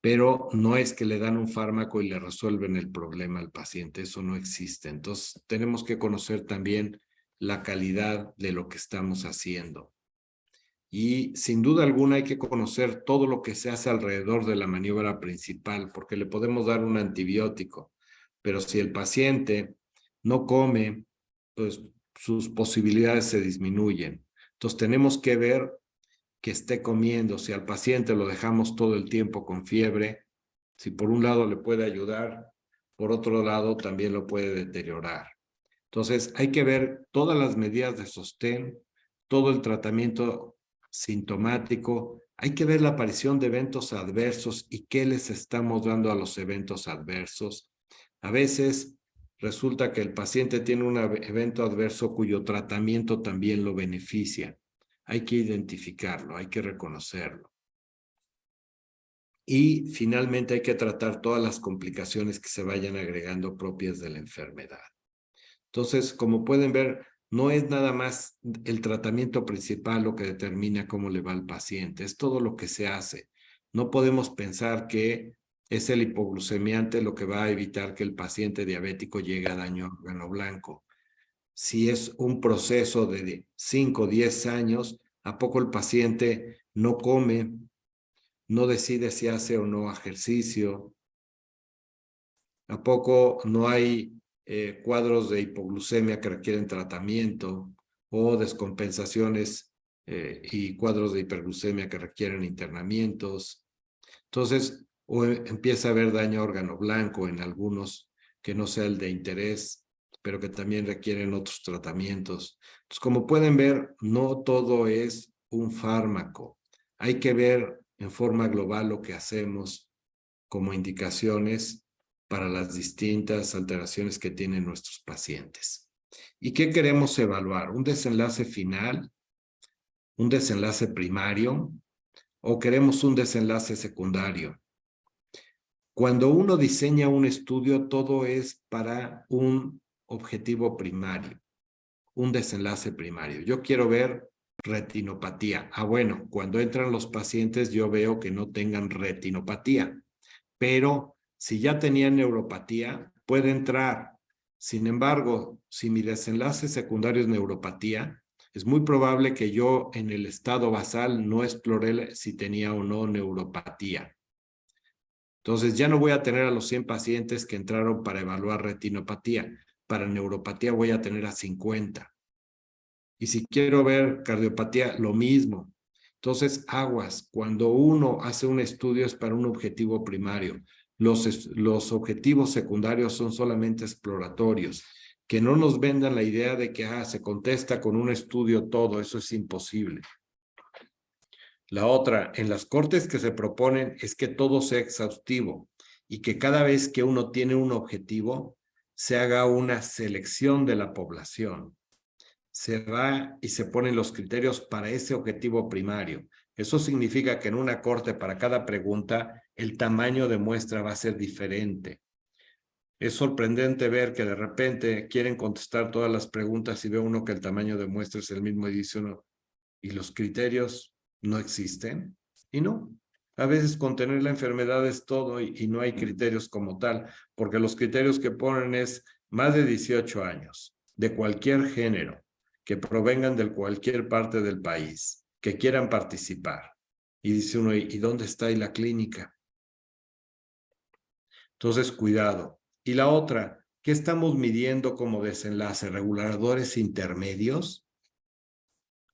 pero no es que le dan un fármaco y le resuelven el problema al paciente, eso no existe. Entonces tenemos que conocer también la calidad de lo que estamos haciendo. Y sin duda alguna hay que conocer todo lo que se hace alrededor de la maniobra principal, porque le podemos dar un antibiótico, pero si el paciente no come, pues sus posibilidades se disminuyen. Entonces tenemos que ver que esté comiendo. Si al paciente lo dejamos todo el tiempo con fiebre, si por un lado le puede ayudar, por otro lado también lo puede deteriorar. Entonces hay que ver todas las medidas de sostén, todo el tratamiento sintomático, hay que ver la aparición de eventos adversos y qué les estamos dando a los eventos adversos. A veces resulta que el paciente tiene un evento adverso cuyo tratamiento también lo beneficia. Hay que identificarlo, hay que reconocerlo. Y finalmente hay que tratar todas las complicaciones que se vayan agregando propias de la enfermedad. Entonces, como pueden ver, no es nada más el tratamiento principal lo que determina cómo le va al paciente, es todo lo que se hace. No podemos pensar que es el hipoglucemiante lo que va a evitar que el paciente diabético llegue a daño órgano blanco. Si es un proceso de 5 o 10 años, ¿a poco el paciente no come, no decide si hace o no ejercicio? ¿A poco no hay cuadros de hipoglucemia que requieren tratamiento o descompensaciones y cuadros de hiperglucemia que requieren internamientos? Entonces, o empieza a haber daño a órgano blanco en algunos que no sea el de interés, pero que también requieren otros tratamientos. Entonces, como pueden ver, no todo es un fármaco. Hay que ver en forma global lo que hacemos como indicaciones para las distintas alteraciones que tienen nuestros pacientes. ¿Y qué queremos evaluar? ¿Un desenlace final? ¿Un desenlace primario? ¿O queremos un desenlace secundario? Cuando uno diseña un estudio, todo es para un objetivo primario, un desenlace primario. Yo quiero ver retinopatía. Bueno, cuando entran los pacientes yo veo que no tengan retinopatía, pero si ya tenían neuropatía, puede entrar. Sin embargo, si mi desenlace secundario es neuropatía, es muy probable que yo en el estado basal no exploré si tenía o no neuropatía. Entonces ya no voy a tener a los 100 pacientes que entraron para evaluar retinopatía. Para neuropatía voy a tener a 50. Y si quiero ver cardiopatía, lo mismo. Entonces, aguas, cuando uno hace un estudio es para un objetivo primario. Los objetivos secundarios son solamente exploratorios. Que no nos vendan la idea de que se contesta con un estudio todo, eso es imposible. La otra, en las cortes que se proponen es que todo sea exhaustivo y que cada vez que uno tiene un objetivo, se haga una selección de la población. Se va y se ponen los criterios para ese objetivo primario. Eso significa que en una corte para cada pregunta, el tamaño de muestra va a ser diferente. Es sorprendente ver que de repente quieren contestar todas las preguntas y ve uno que el tamaño de muestra es el mismo y dice uno, ¿y los criterios no existen? Y no. A veces contener la enfermedad es todo y no hay criterios como tal, porque los criterios que ponen es más de 18 años, de cualquier género, que provengan de cualquier parte del país, que quieran participar. Y dice uno, ¿y dónde está ahí la clínica? Entonces, cuidado. Y la otra, ¿qué estamos midiendo como desenlace? ¿Reguladores intermedios?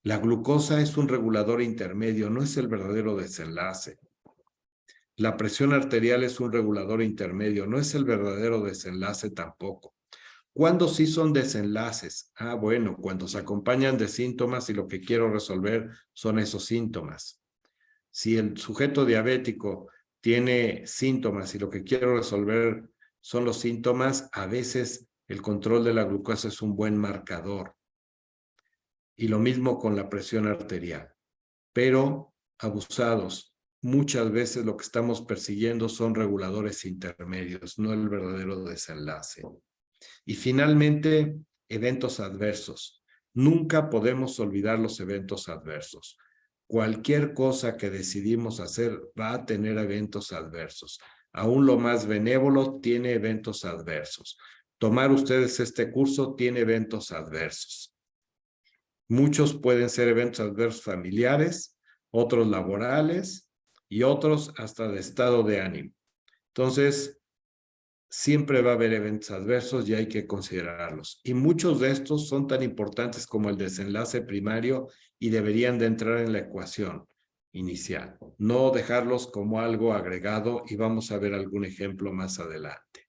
La glucosa es un regulador intermedio, no es el verdadero desenlace. La presión arterial es un regulador intermedio, no es el verdadero desenlace tampoco. ¿Cuándo sí son desenlaces? Bueno, cuando se acompañan de síntomas y lo que quiero resolver son esos síntomas. Si el sujeto diabético tiene síntomas y lo que quiero resolver son los síntomas, a veces el control de la glucosa es un buen marcador. Y lo mismo con la presión arterial. Pero abusados, muchas veces lo que estamos persiguiendo son reguladores intermedios, no el verdadero desenlace. Y finalmente, eventos adversos. Nunca podemos olvidar los eventos adversos. Cualquier cosa que decidimos hacer va a tener eventos adversos. Aún lo más benévolo tiene eventos adversos. Tomar ustedes este curso tiene eventos adversos. Muchos pueden ser eventos adversos familiares, otros laborales y otros hasta de estado de ánimo. Entonces, siempre va a haber eventos adversos y hay que considerarlos. Y muchos de estos son tan importantes como el desenlace primario y deberían de entrar en la ecuación inicial. No dejarlos como algo agregado y vamos a ver algún ejemplo más adelante.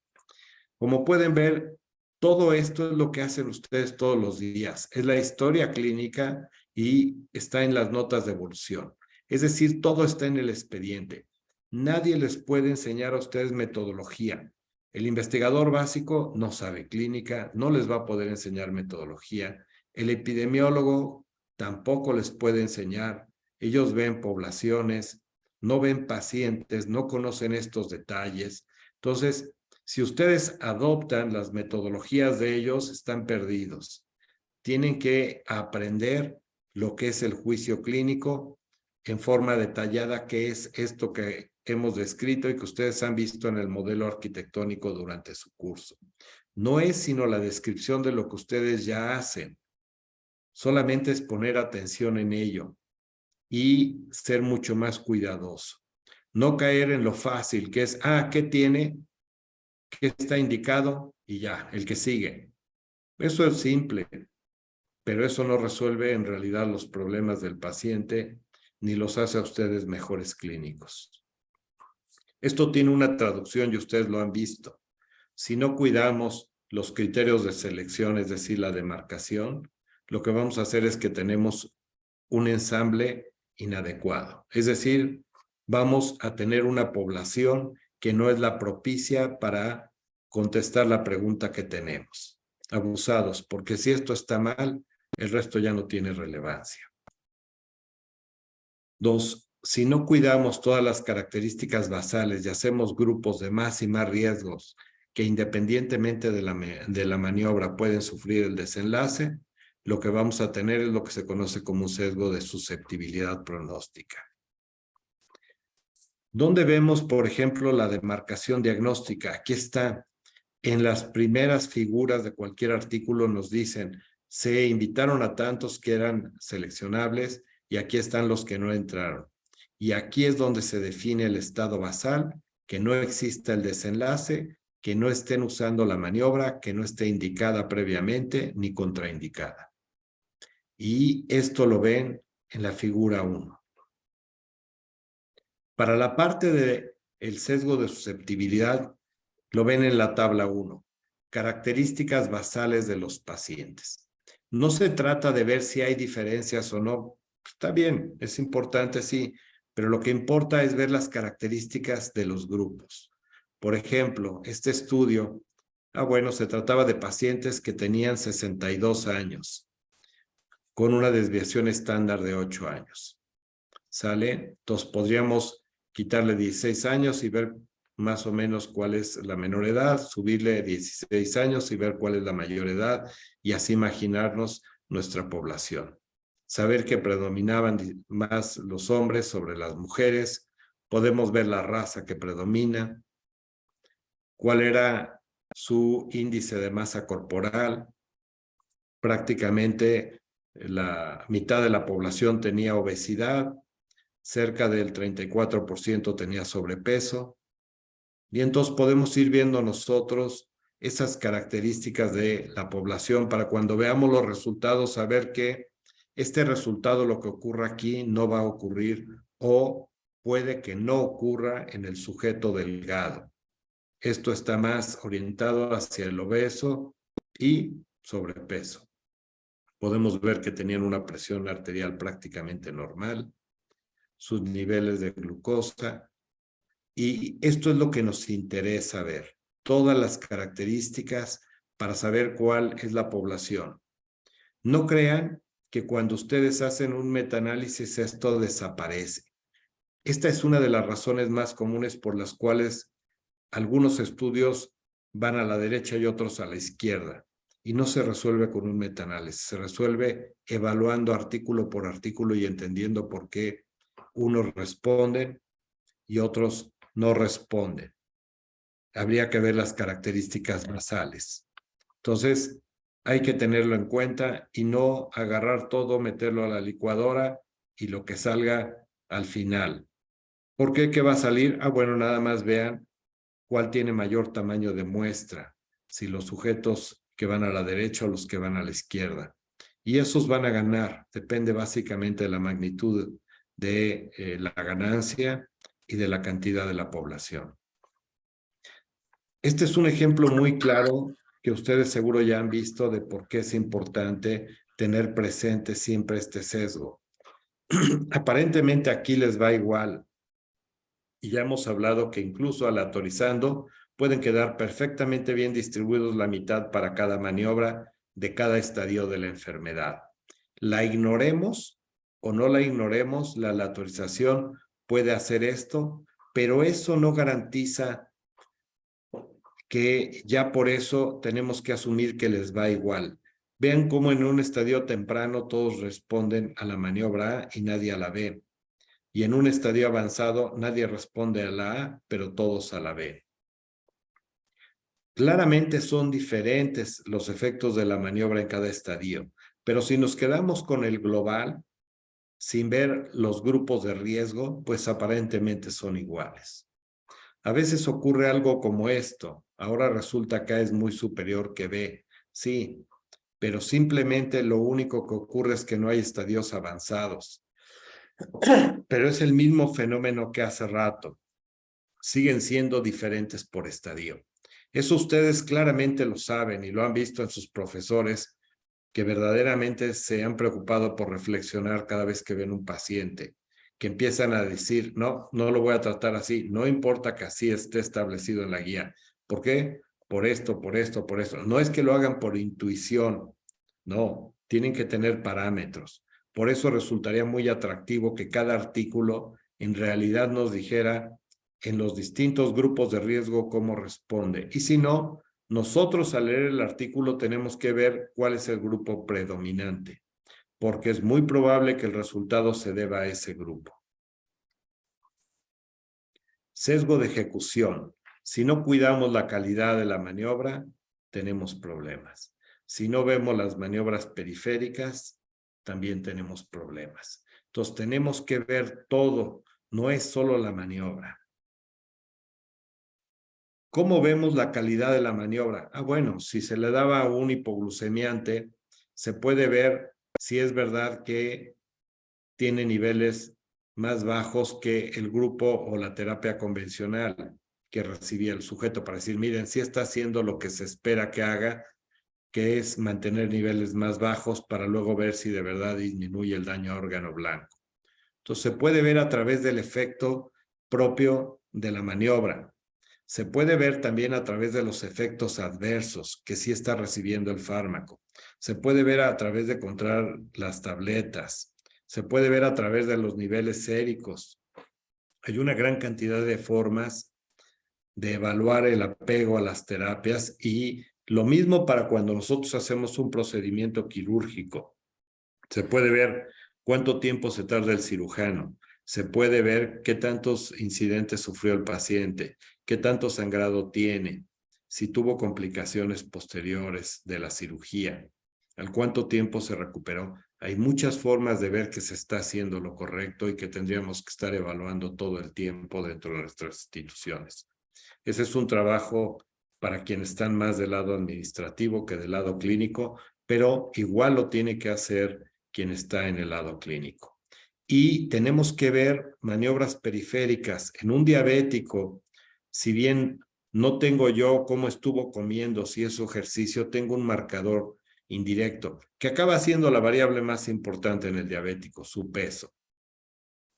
Como pueden ver, todo esto es lo que hacen ustedes todos los días. Es la historia clínica y está en las notas de evolución. Es decir, todo está en el expediente. Nadie les puede enseñar a ustedes metodología. El investigador básico no sabe clínica, no les va a poder enseñar metodología. El epidemiólogo tampoco les puede enseñar. Ellos ven poblaciones, no ven pacientes, no conocen estos detalles. Entonces, si ustedes adoptan las metodologías de ellos, están perdidos. Tienen que aprender lo que es el juicio clínico en forma detallada, que es esto que hemos descrito y que ustedes han visto en el modelo arquitectónico durante su curso. No es sino la descripción de lo que ustedes ya hacen. Solamente es poner atención en ello y ser mucho más cuidadoso. No caer en lo fácil, que es, ¿qué tiene? ¿Qué está indicado? Y ya, el que sigue. Eso es simple, pero eso no resuelve en realidad los problemas del paciente ni los hace a ustedes mejores clínicos. Esto tiene una traducción y ustedes lo han visto. Si no cuidamos los criterios de selección, es decir, la demarcación, lo que vamos a hacer es que tenemos un ensamble inadecuado. Es decir, vamos a tener una población que no es la propicia para contestar la pregunta que tenemos. Abusados, porque si esto está mal, el resto ya no tiene relevancia. 2, si no cuidamos todas las características basales y hacemos grupos de más y más riesgos que independientemente de la maniobra pueden sufrir el desenlace, lo que vamos a tener es lo que se conoce como un sesgo de susceptibilidad pronóstica. ¿Dónde vemos, por ejemplo, la demarcación diagnóstica? Aquí está. En las primeras figuras de cualquier artículo nos dicen, se invitaron a tantos que eran seleccionables y aquí están los que no entraron. Y aquí es donde se define el estado basal, que no exista el desenlace, que no estén usando la maniobra, que no esté indicada previamente ni contraindicada. Y esto lo ven en la figura 1. Para la parte del sesgo de susceptibilidad, lo ven en la tabla 1. Características basales de los pacientes. No se trata de ver si hay diferencias o no. Está bien, es importante, sí, pero lo que importa es ver las características de los grupos. Por ejemplo, este estudio, se trataba de pacientes que tenían 62 años, con una desviación estándar de 8 años. ¿Sale? Entonces podríamos quitarle 16 años y ver más o menos cuál es la menor edad, subirle 16 años y ver cuál es la mayor edad y así imaginarnos nuestra población. Saber que predominaban más los hombres sobre las mujeres, podemos ver la raza que predomina, cuál era su índice de masa corporal. Prácticamente la mitad de la población tenía obesidad, cerca del 34% tenía sobrepeso. Y entonces podemos ir viendo nosotros esas características de la población para cuando veamos los resultados, saber que este resultado, lo que ocurra aquí, no va a ocurrir o puede que no ocurra en el sujeto delgado. Esto está más orientado hacia el obeso y sobrepeso. Podemos ver que tenían una presión arterial prácticamente normal, sus niveles de glucosa. Y esto es lo que nos interesa ver, todas las características para saber cuál es la población. No crean que cuando ustedes hacen un metaanálisis esto desaparece. Esta es una de las razones más comunes por las cuales algunos estudios van a la derecha y otros a la izquierda. Y no se resuelve con un metaanálisis, se resuelve evaluando artículo por artículo y entendiendo por qué unos responden y otros no responden. Habría que ver las características basales. Entonces, hay que tenerlo en cuenta y no agarrar todo, meterlo a la licuadora y lo que salga al final. ¿Por qué? ¿Qué va a salir? Nada más vean cuál tiene mayor tamaño de muestra, si los sujetos que van a la derecha o los que van a la izquierda. Y esos van a ganar, depende básicamente de la magnitud de la ganancia y de la cantidad de la población. Este es un ejemplo muy claro que ustedes seguro ya han visto de por qué es importante tener presente siempre este sesgo. Aparentemente aquí les va igual. Y ya hemos hablado que incluso aleatorizando pueden quedar perfectamente bien distribuidos la mitad para cada maniobra de cada estadio de la enfermedad. La ignoremos o no la ignoremos, la aleatorización puede hacer esto, pero eso no garantiza que ya por eso tenemos que asumir que les va igual. Vean cómo en un estadio temprano todos responden a la maniobra A y nadie a la B. Y en un estadio avanzado nadie responde a la A, pero todos a la B. Claramente son diferentes los efectos de la maniobra en cada estadio, pero si nos quedamos con el global, sin ver los grupos de riesgo, pues aparentemente son iguales. A veces ocurre algo como esto. Ahora resulta que A es muy superior que B. Sí, pero simplemente lo único que ocurre es que no hay estadios avanzados. Pero es el mismo fenómeno que hace rato. Siguen siendo diferentes por estadio. Eso ustedes claramente lo saben y lo han visto en sus profesores que verdaderamente se han preocupado por reflexionar cada vez que ven un paciente, que empiezan a decir, no, no lo voy a tratar así, no importa que así esté establecido en la guía. ¿Por qué? Por esto, por esto, por esto. No es que lo hagan por intuición, no, tienen que tener parámetros. Por eso resultaría muy atractivo que cada artículo en realidad nos dijera en los distintos grupos de riesgo cómo responde. Y si no, nosotros al leer el artículo tenemos que ver cuál es el grupo predominante, porque es muy probable que el resultado se deba a ese grupo. Sesgo de ejecución. Si no cuidamos la calidad de la maniobra, tenemos problemas. Si no vemos las maniobras periféricas, también tenemos problemas. Entonces tenemos que ver todo, no es solo la maniobra. ¿Cómo vemos la calidad de la maniobra? Bueno, si se le daba un hipoglucemiante, se puede ver si es verdad que tiene niveles más bajos que el grupo o la terapia convencional que recibía el sujeto para decir, miren, sí está haciendo lo que se espera que haga, que es mantener niveles más bajos para luego ver si de verdad disminuye el daño a órgano blanco. Entonces se puede ver a través del efecto propio de la maniobra. Se puede ver también a través de los efectos adversos que sí está recibiendo el fármaco. Se puede ver a través de encontrar las tabletas. Se puede ver a través de los niveles séricos. Hay una gran cantidad de formas de evaluar el apego a las terapias y lo mismo para cuando nosotros hacemos un procedimiento quirúrgico. Se puede ver cuánto tiempo se tarda el cirujano. Se puede ver qué tantos incidentes sufrió el paciente, qué tanto sangrado tiene, si tuvo complicaciones posteriores de la cirugía, al cuánto tiempo se recuperó. Hay muchas formas de ver que se está haciendo lo correcto y que tendríamos que estar evaluando todo el tiempo dentro de nuestras instituciones. Ese es un trabajo para quienes están más del lado administrativo que del lado clínico, pero igual lo tiene que hacer quien está en el lado clínico. Y tenemos que ver maniobras periféricas. En un diabético, si bien no tengo yo cómo estuvo comiendo, si es su ejercicio, tengo un marcador indirecto, que acaba siendo la variable más importante en el diabético, su peso.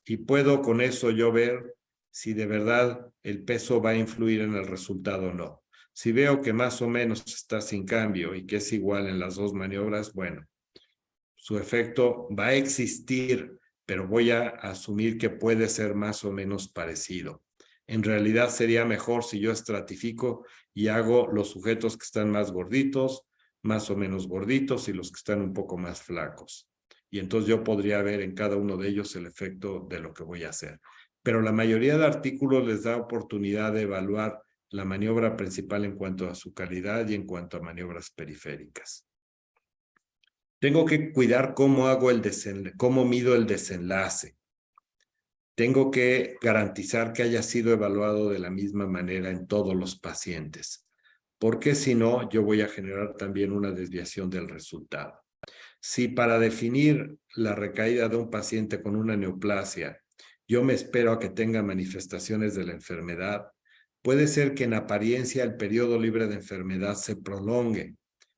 Y puedo con eso yo ver si de verdad el peso va a influir en el resultado o no. Si veo que más o menos está sin cambio y que es igual en las dos maniobras, bueno, su efecto va a existir, pero voy a asumir que puede ser más o menos parecido. En realidad sería mejor si yo estratifico y hago los sujetos que están más gorditos, más o menos gorditos y los que están un poco más flacos. Y entonces yo podría ver en cada uno de ellos el efecto de lo que voy a hacer. Pero la mayoría de artículos les da oportunidad de evaluar la maniobra principal en cuanto a su calidad y en cuanto a maniobras periféricas. Tengo que cuidar cómo cómo mido el desenlace. Tengo que garantizar que haya sido evaluado de la misma manera en todos los pacientes, porque si no, yo voy a generar también una desviación del resultado. Si para definir la recaída de un paciente con una neoplasia, yo me espero a que tenga manifestaciones de la enfermedad, puede ser que en apariencia el periodo libre de enfermedad se prolongue,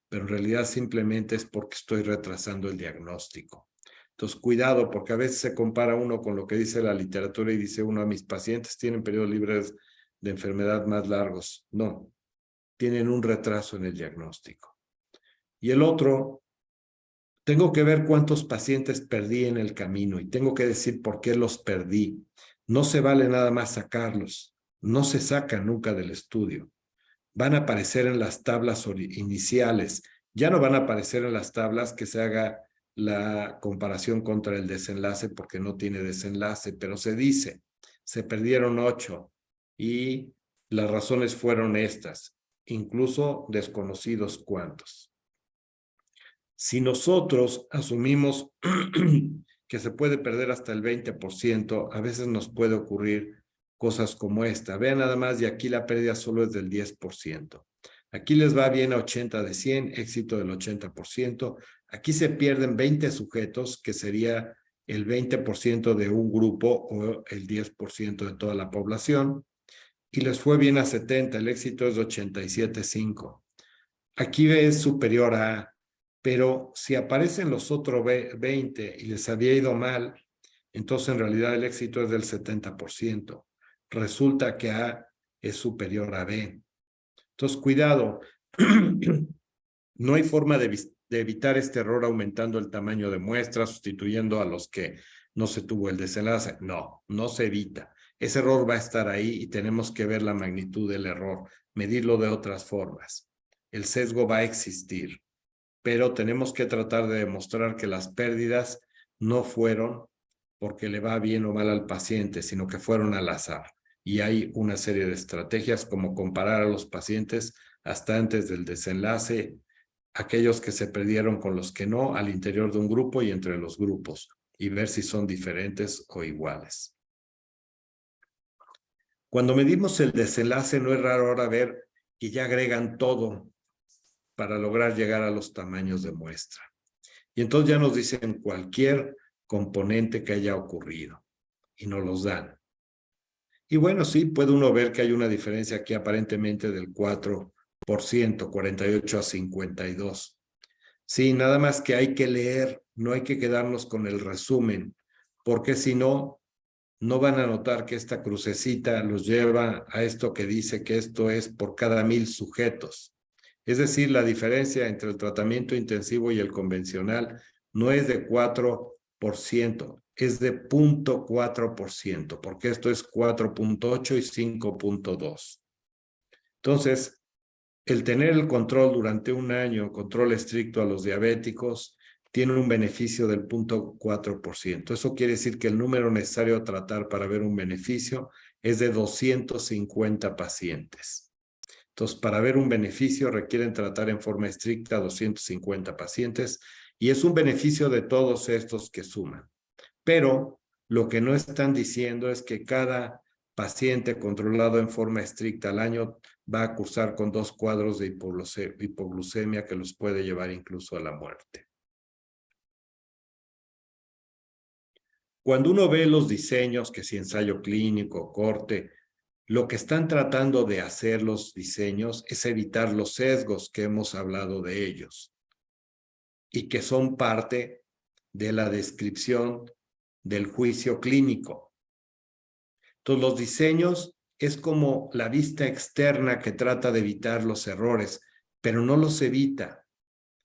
pero en realidad simplemente es porque estoy retrasando el diagnóstico. Entonces, cuidado, porque a veces se compara uno con lo que dice la literatura y dice uno, a mis pacientes tienen periodos libres de enfermedad más largos. No, tienen un retraso en el diagnóstico. Y el otro, tengo que ver cuántos pacientes perdí en el camino y tengo que decir por qué los perdí. No se vale nada más sacarlos, no se sacan nunca del estudio. Van a aparecer en las tablas iniciales, ya no van a aparecer en las tablas que se haga la comparación contra el desenlace porque no tiene desenlace, pero se dice, se perdieron 8 y las razones fueron estas, incluso desconocidos cuántos. Si nosotros asumimos que se puede perder hasta el 20%, a veces nos puede ocurrir cosas como esta. Vean nada más, y aquí la pérdida solo es del 10%. Aquí les va bien a 80 de 100, éxito del 80%. Aquí se pierden 20 sujetos, que sería el 20% de un grupo o el 10% de toda la población. Y les fue bien a 70, el éxito es de 87.5. Aquí es superior a Pero si aparecen los otros 20 y les había ido mal, entonces en realidad el éxito es del 70%. Resulta que A es superior a B. Entonces, cuidado. No hay forma de evitar este error aumentando el tamaño de muestra, sustituyendo a los que no se tuvo el desenlace. No, no se evita. Ese error va a estar ahí y tenemos que ver la magnitud del error, medirlo de otras formas. El sesgo va a existir, pero tenemos que tratar de demostrar que las pérdidas no fueron porque le va bien o mal al paciente, sino que fueron al azar. Y hay una serie de estrategias como comparar a los pacientes hasta antes del desenlace, aquellos que se perdieron con los que no, al interior de un grupo y entre los grupos, y ver si son diferentes o iguales. Cuando medimos el desenlace, no es raro ahora ver que ya agregan todo para lograr llegar a los tamaños de muestra. Y entonces ya nos dicen cualquier componente que haya ocurrido y nos los dan. Y bueno, sí, puede uno ver que hay una diferencia aquí aparentemente del 4%, 48 a 52. Sí, nada más que hay que leer, no hay que quedarnos con el resumen, porque si no, no van a notar que esta crucecita los lleva a esto que dice que esto es por cada 1000 sujetos. Es decir, la diferencia entre el tratamiento intensivo y el convencional no es de 4%, es de 0.4%, porque esto es 4.8 y 5.2. Entonces, el tener el control durante un año, control estricto a los diabéticos, tiene un beneficio del 0.4%. Eso quiere decir que el número necesario a tratar para ver un beneficio es de 250 pacientes. Entonces, para ver un beneficio requieren tratar en forma estricta a 250 pacientes y es un beneficio de todos estos que suman. Pero lo que no están diciendo es que cada paciente controlado en forma estricta al año va a cursar con 2 cuadros de hipoglucemia que los puede llevar incluso a la muerte. Cuando uno ve los diseños, que si ensayo clínico, corte, lo que están tratando de hacer los diseños es evitar los sesgos que hemos hablado de ellos y que son parte de la descripción del juicio clínico. Entonces, los diseños es como la vista externa que trata de evitar los errores, pero no los evita.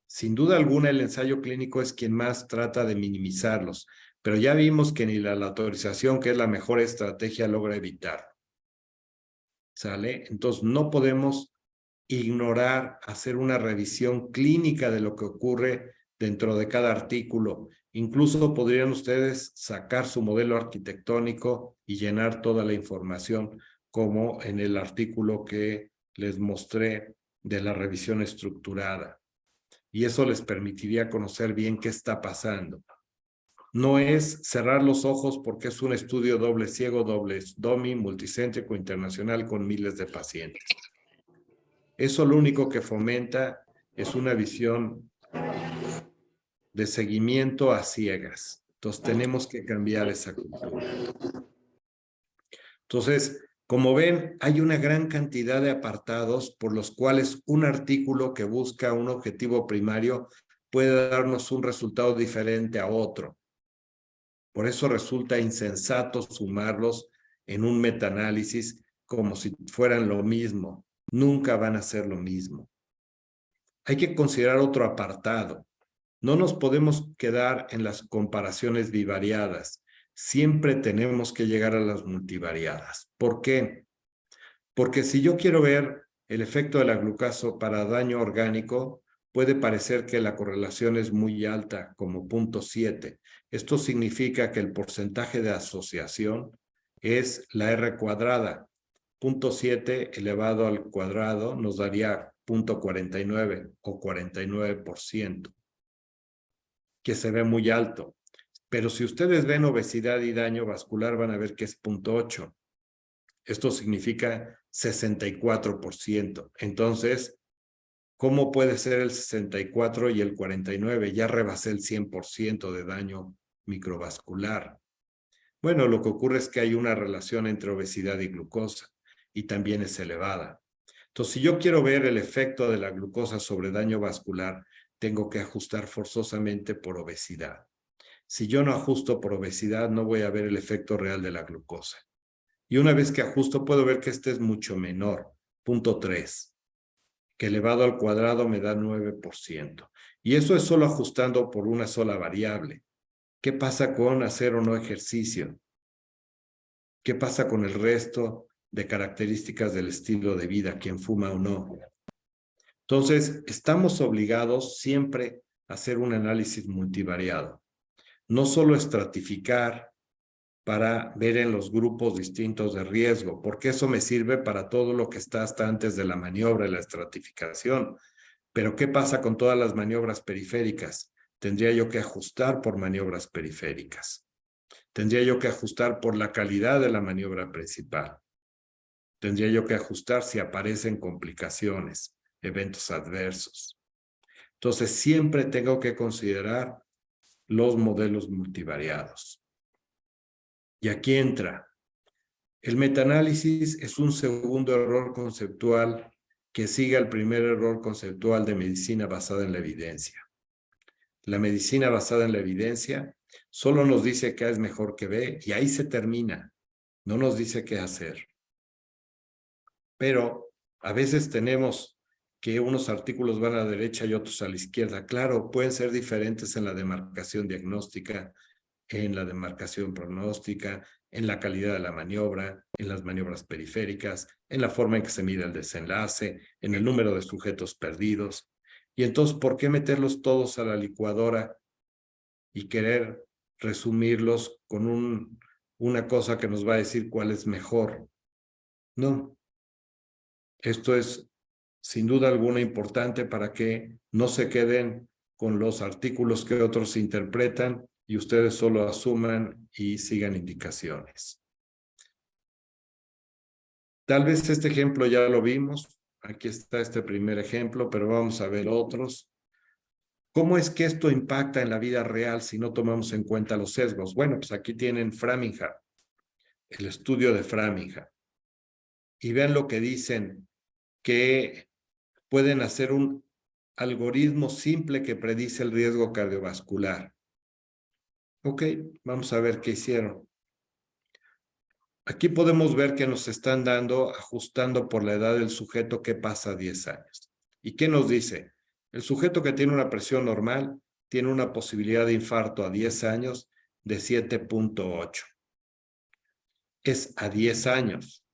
Sin duda alguna, el ensayo clínico es quien más trata de minimizarlos, pero ya vimos que ni la autorización, que es la mejor estrategia, logra evitarlo. ¿Sale? Entonces, no podemos ignorar hacer una revisión clínica de lo que ocurre dentro de cada artículo. Incluso podrían ustedes sacar su modelo arquitectónico y llenar toda la información, como en el artículo que les mostré de la revisión estructurada. Y eso les permitiría conocer bien qué está pasando. No es cerrar los ojos porque es un estudio doble ciego, doble DOMI, multicéntrico, internacional con miles de pacientes. Eso lo único que fomenta es una visión de seguimiento a ciegas. Entonces tenemos que cambiar esa cultura. Entonces, como ven, hay una gran cantidad de apartados por los cuales un artículo que busca un objetivo primario puede darnos un resultado diferente a otro. Por eso resulta insensato sumarlos en un metaanálisis como si fueran lo mismo. Nunca van a ser lo mismo. Hay que considerar otro apartado. No nos podemos quedar en las comparaciones bivariadas. Siempre tenemos que llegar a las multivariadas. ¿Por qué? Porque si yo quiero ver el efecto de la glucosa para daño orgánico, puede parecer que la correlación es muy alta, como 0.7. Esto significa que el porcentaje de asociación es la R cuadrada. 0.7 elevado al cuadrado nos daría 0.49 o 49%, que se ve muy alto. Pero si ustedes ven obesidad y daño vascular, van a ver que es 0.8. Esto significa 64%. Entonces, ¿cómo puede ser el 64 y el 49? Ya rebasé el 100% de daño microvascular. Bueno, lo que ocurre es que hay una relación entre obesidad y glucosa y también es elevada. Entonces, si yo quiero ver el efecto de la glucosa sobre daño vascular, tengo que ajustar forzosamente por obesidad. Si yo no ajusto por obesidad, no voy a ver el efecto real de la glucosa. Y una vez que ajusto, puedo ver que este es mucho menor, 0.3, que elevado al cuadrado me da 9%. Y eso es solo ajustando por una sola variable. ¿Qué pasa con hacer o no ejercicio? ¿Qué pasa con el resto de características del estilo de vida, quién fuma o no? Entonces, estamos obligados siempre a hacer un análisis multivariado. No solo estratificar para ver en los grupos distintos de riesgo, porque eso me sirve para todo lo que está hasta antes de la maniobra y la estratificación. Pero ¿qué pasa con todas las maniobras periféricas? Tendría yo que ajustar por maniobras periféricas. Tendría yo que ajustar por la calidad de la maniobra principal. Tendría yo que ajustar si aparecen complicaciones, eventos adversos. Entonces, siempre tengo que considerar los modelos multivariados. Y aquí entra. El metaanálisis es un segundo error conceptual que sigue al primer error conceptual de medicina basada en la evidencia. La medicina basada en la evidencia solo nos dice que A es mejor que B y ahí se termina. No nos dice qué hacer. Pero a veces tenemos que unos artículos van a la derecha y otros a la izquierda. Claro, pueden ser diferentes en la demarcación diagnóstica, en la demarcación pronóstica, en la calidad de la maniobra, en las maniobras periféricas, en la forma en que se mide el desenlace, en el número de sujetos perdidos. Y entonces, ¿por qué meterlos todos a la licuadora y querer resumirlos con una cosa que nos va a decir cuál es mejor? No. Esto es sin duda alguna importante para que no se queden con los artículos que otros interpretan y ustedes solo asuman y sigan indicaciones. Tal vez este ejemplo ya lo vimos. Aquí está este primer ejemplo, pero vamos a ver otros. ¿Cómo es que esto impacta en la vida real si no tomamos en cuenta los sesgos? Bueno, pues aquí tienen Framingham, el estudio de Framingham. Y vean lo que dicen, que pueden hacer un algoritmo simple que predice el riesgo cardiovascular. Ok, vamos a ver qué hicieron. Aquí podemos ver que nos están dando, ajustando por la edad del sujeto que pasa 10 años. ¿Y qué nos dice? El sujeto que tiene una presión normal tiene una posibilidad de infarto a 10 años de 7.8. Es a 10 años.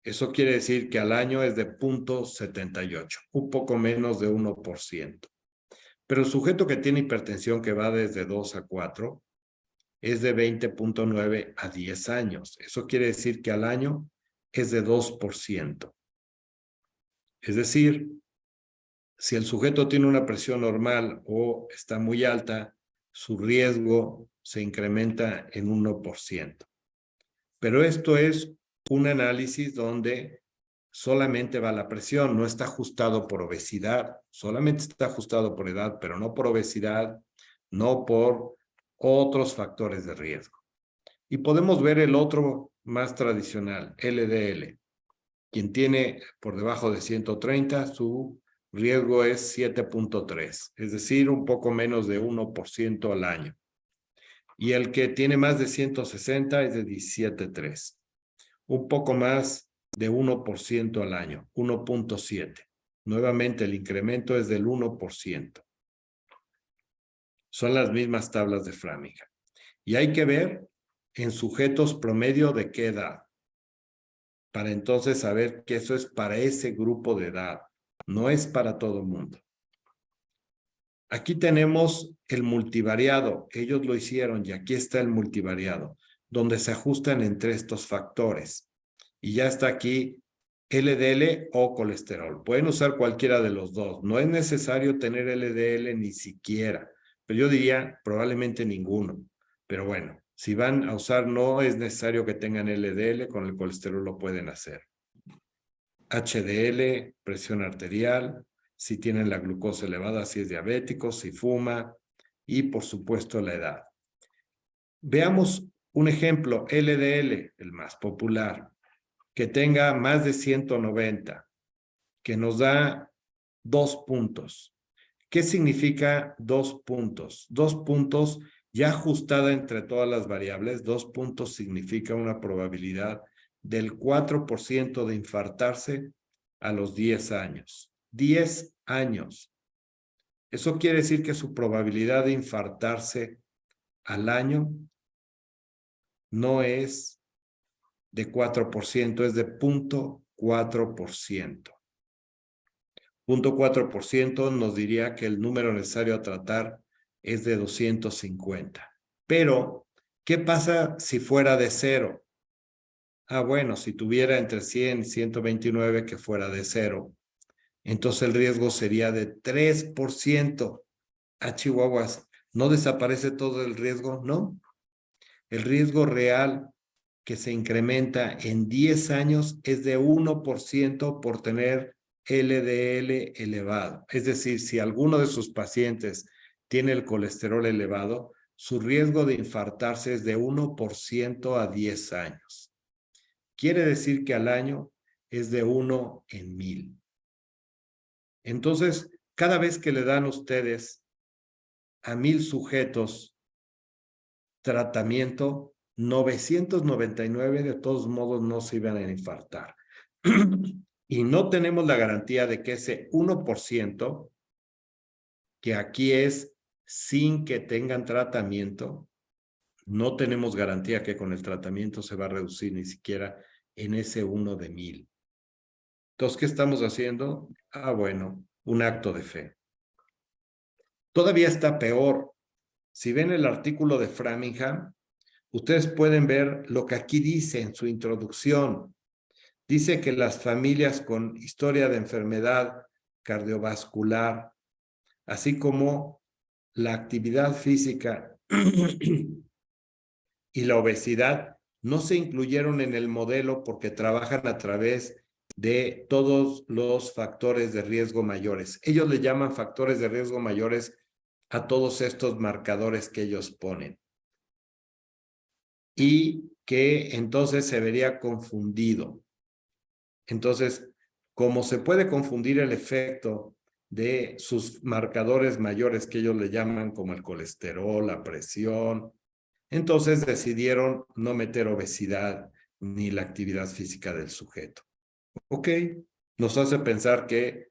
Eso quiere decir que al año es de 0.78, un poco menos de 1%. Pero el sujeto que tiene hipertensión que va desde 2 a 4 es de 20.9 a 10 años. Eso quiere decir que al año es de 2%. Es decir, si el sujeto tiene una presión normal o está muy alta, su riesgo se incrementa en 1%. Pero esto es un análisis donde solamente va la presión, no está ajustado por obesidad, solamente está ajustado por edad, pero no por obesidad, no por otros factores de riesgo. Y podemos ver el otro más tradicional, LDL. Quien tiene por debajo de 130, su riesgo es 7.3, es decir, un poco menos de 1% al año. Y el que tiene más de 160 es de 17.3, un poco más de 1% al año, 1.7. Nuevamente el incremento es del 1%. Son las mismas tablas de Framingham. Y hay que ver en sujetos promedio de qué edad, para entonces saber que eso es para ese grupo de edad, no es para todo el mundo. Aquí tenemos el multivariado, ellos lo hicieron y aquí está el multivariado, donde se ajustan entre estos factores. Y ya está aquí LDL o colesterol. Pueden usar cualquiera de los dos. No es necesario tener LDL ni siquiera, pero yo diría probablemente ninguno. Pero bueno, si van a usar, no es necesario que tengan LDL, con el colesterol lo pueden hacer. HDL, presión arterial, si tienen la glucosa elevada, si es diabético, si fuma y por supuesto la edad. Veamos un ejemplo, LDL, el más popular, que tenga más de 190, que nos da 2 puntos. ¿Qué significa 2 puntos? 2 puntos ya ajustada entre todas las variables. 2 puntos significa una probabilidad del 4% de infartarse a los 10 años. 10 años. Eso quiere decir que su probabilidad de infartarse al año no es de 4%, es de 0.4%. 0.4% nos diría que el número necesario a tratar es de 250. Pero, ¿qué pasa si fuera de 0? Bueno, si tuviera entre 100 y 129 que fuera de 0, entonces el riesgo sería de 3%. Chihuahuas, ¿no desaparece todo el riesgo? No. El riesgo real que se incrementa en 10 años es de 1% por tener LDL elevado. Es decir, si alguno de sus pacientes tiene el colesterol elevado, su riesgo de infartarse es de 1% a 10 años. Quiere decir que al año es de 1 en 1000. Entonces, cada vez que le dan ustedes a 1000 sujetos tratamiento, 999 de todos modos no se iban a infartar. Y no tenemos la garantía de que ese 1%, que aquí es sin que tengan tratamiento, no tenemos garantía que con el tratamiento se va a reducir ni siquiera en ese 1 de 1000. Entonces, ¿qué estamos haciendo? Bueno, un acto de fe. Todavía está peor. Si ven el artículo de Framingham, ustedes pueden ver lo que aquí dice en su introducción. Dice que las familias con historia de enfermedad cardiovascular, así como la actividad física y la obesidad, no se incluyeron en el modelo porque trabajan a través de todos los factores de riesgo mayores. Ellos le llaman factores de riesgo mayores a todos estos marcadores que ellos ponen. Y que entonces se vería confundido. Entonces, como se puede confundir el efecto de sus marcadores mayores que ellos le llaman como el colesterol, la presión, entonces decidieron no meter obesidad ni la actividad física del sujeto. Ok, nos hace pensar que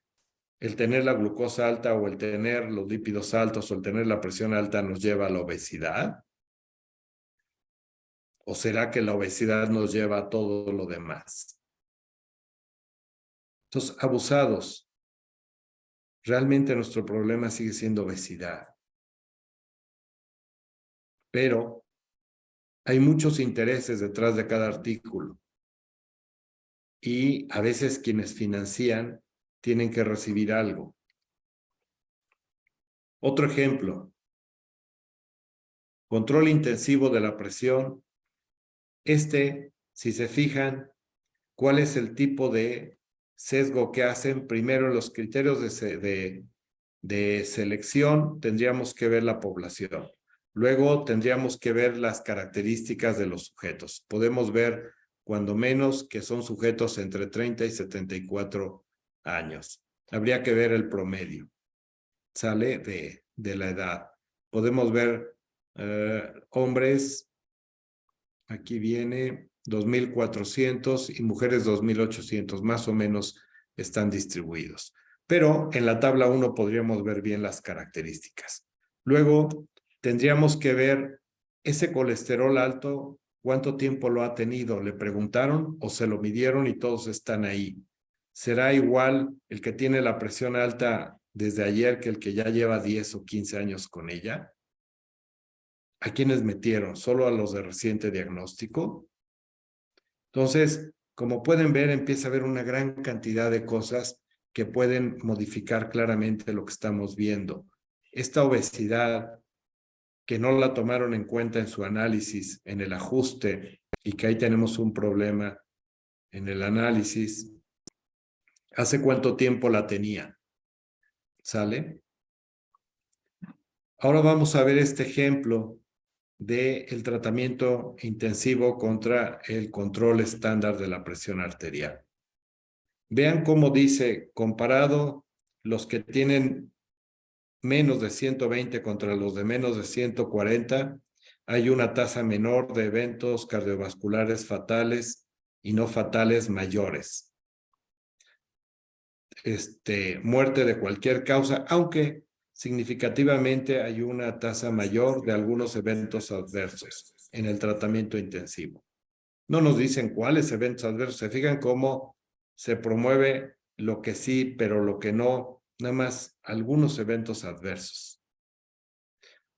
el tener la glucosa alta o el tener los lípidos altos o el tener la presión alta nos lleva a la obesidad. ¿O será que la obesidad nos lleva a todo lo demás? Entonces, abusados. Realmente nuestro problema sigue siendo obesidad. Pero hay muchos intereses detrás de cada artículo. Y a veces quienes financian tienen que recibir algo. Otro ejemplo. Control intensivo de la presión. Si se fijan, ¿cuál es el tipo de sesgo que hacen? Primero, los criterios de selección, tendríamos que ver la población. Luego, tendríamos que ver las características de los sujetos. Podemos ver, cuando menos, que son sujetos entre 30 y 74 años. Habría que ver el promedio. Sale de la edad. Podemos ver hombres, aquí viene 2,400 y mujeres 2,800, más o menos están distribuidos. Pero en la tabla 1 podríamos ver bien las características. Luego tendríamos que ver ese colesterol alto, ¿cuánto tiempo lo ha tenido? ¿Le preguntaron o se lo midieron y todos están ahí? ¿Será igual el que tiene la presión alta desde ayer que el que ya lleva 10 o 15 años con ella? ¿A quiénes metieron? ¿Solo a los de reciente diagnóstico? Entonces, como pueden ver, empieza a haber una gran cantidad de cosas que pueden modificar claramente lo que estamos viendo. Esta obesidad, que no la tomaron en cuenta en su análisis, en el ajuste, y que ahí tenemos un problema en el análisis, ¿hace cuánto tiempo la tenía? ¿Sale? Ahora vamos a ver este ejemplo del tratamiento intensivo contra el control estándar de la presión arterial. Vean cómo dice, comparado los que tienen menos de 120 contra los de menos de 140, hay una tasa menor de eventos cardiovasculares fatales y no fatales mayores. Muerte de cualquier causa, aunque significativamente hay una tasa mayor de algunos eventos adversos en el tratamiento intensivo. No nos dicen cuáles eventos adversos, se fijan cómo se promueve lo que sí, pero lo que no, nada más algunos eventos adversos.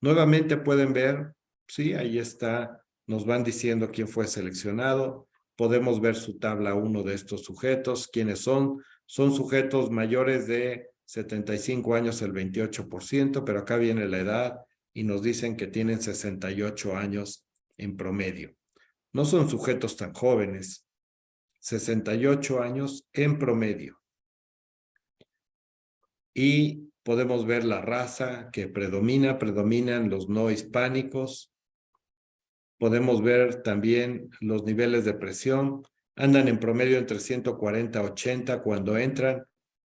Nuevamente pueden ver, sí, ahí está, nos van diciendo quién fue seleccionado, podemos ver su tabla 1 de estos sujetos, quiénes son sujetos mayores de 75 años el 28%, pero acá viene la edad y nos dicen que tienen 68 años en promedio. No son sujetos tan jóvenes, 68 años en promedio. Y podemos ver la raza que predominan los no hispánicos. Podemos ver también los niveles de presión. Andan en promedio entre 140 a 80 cuando entran.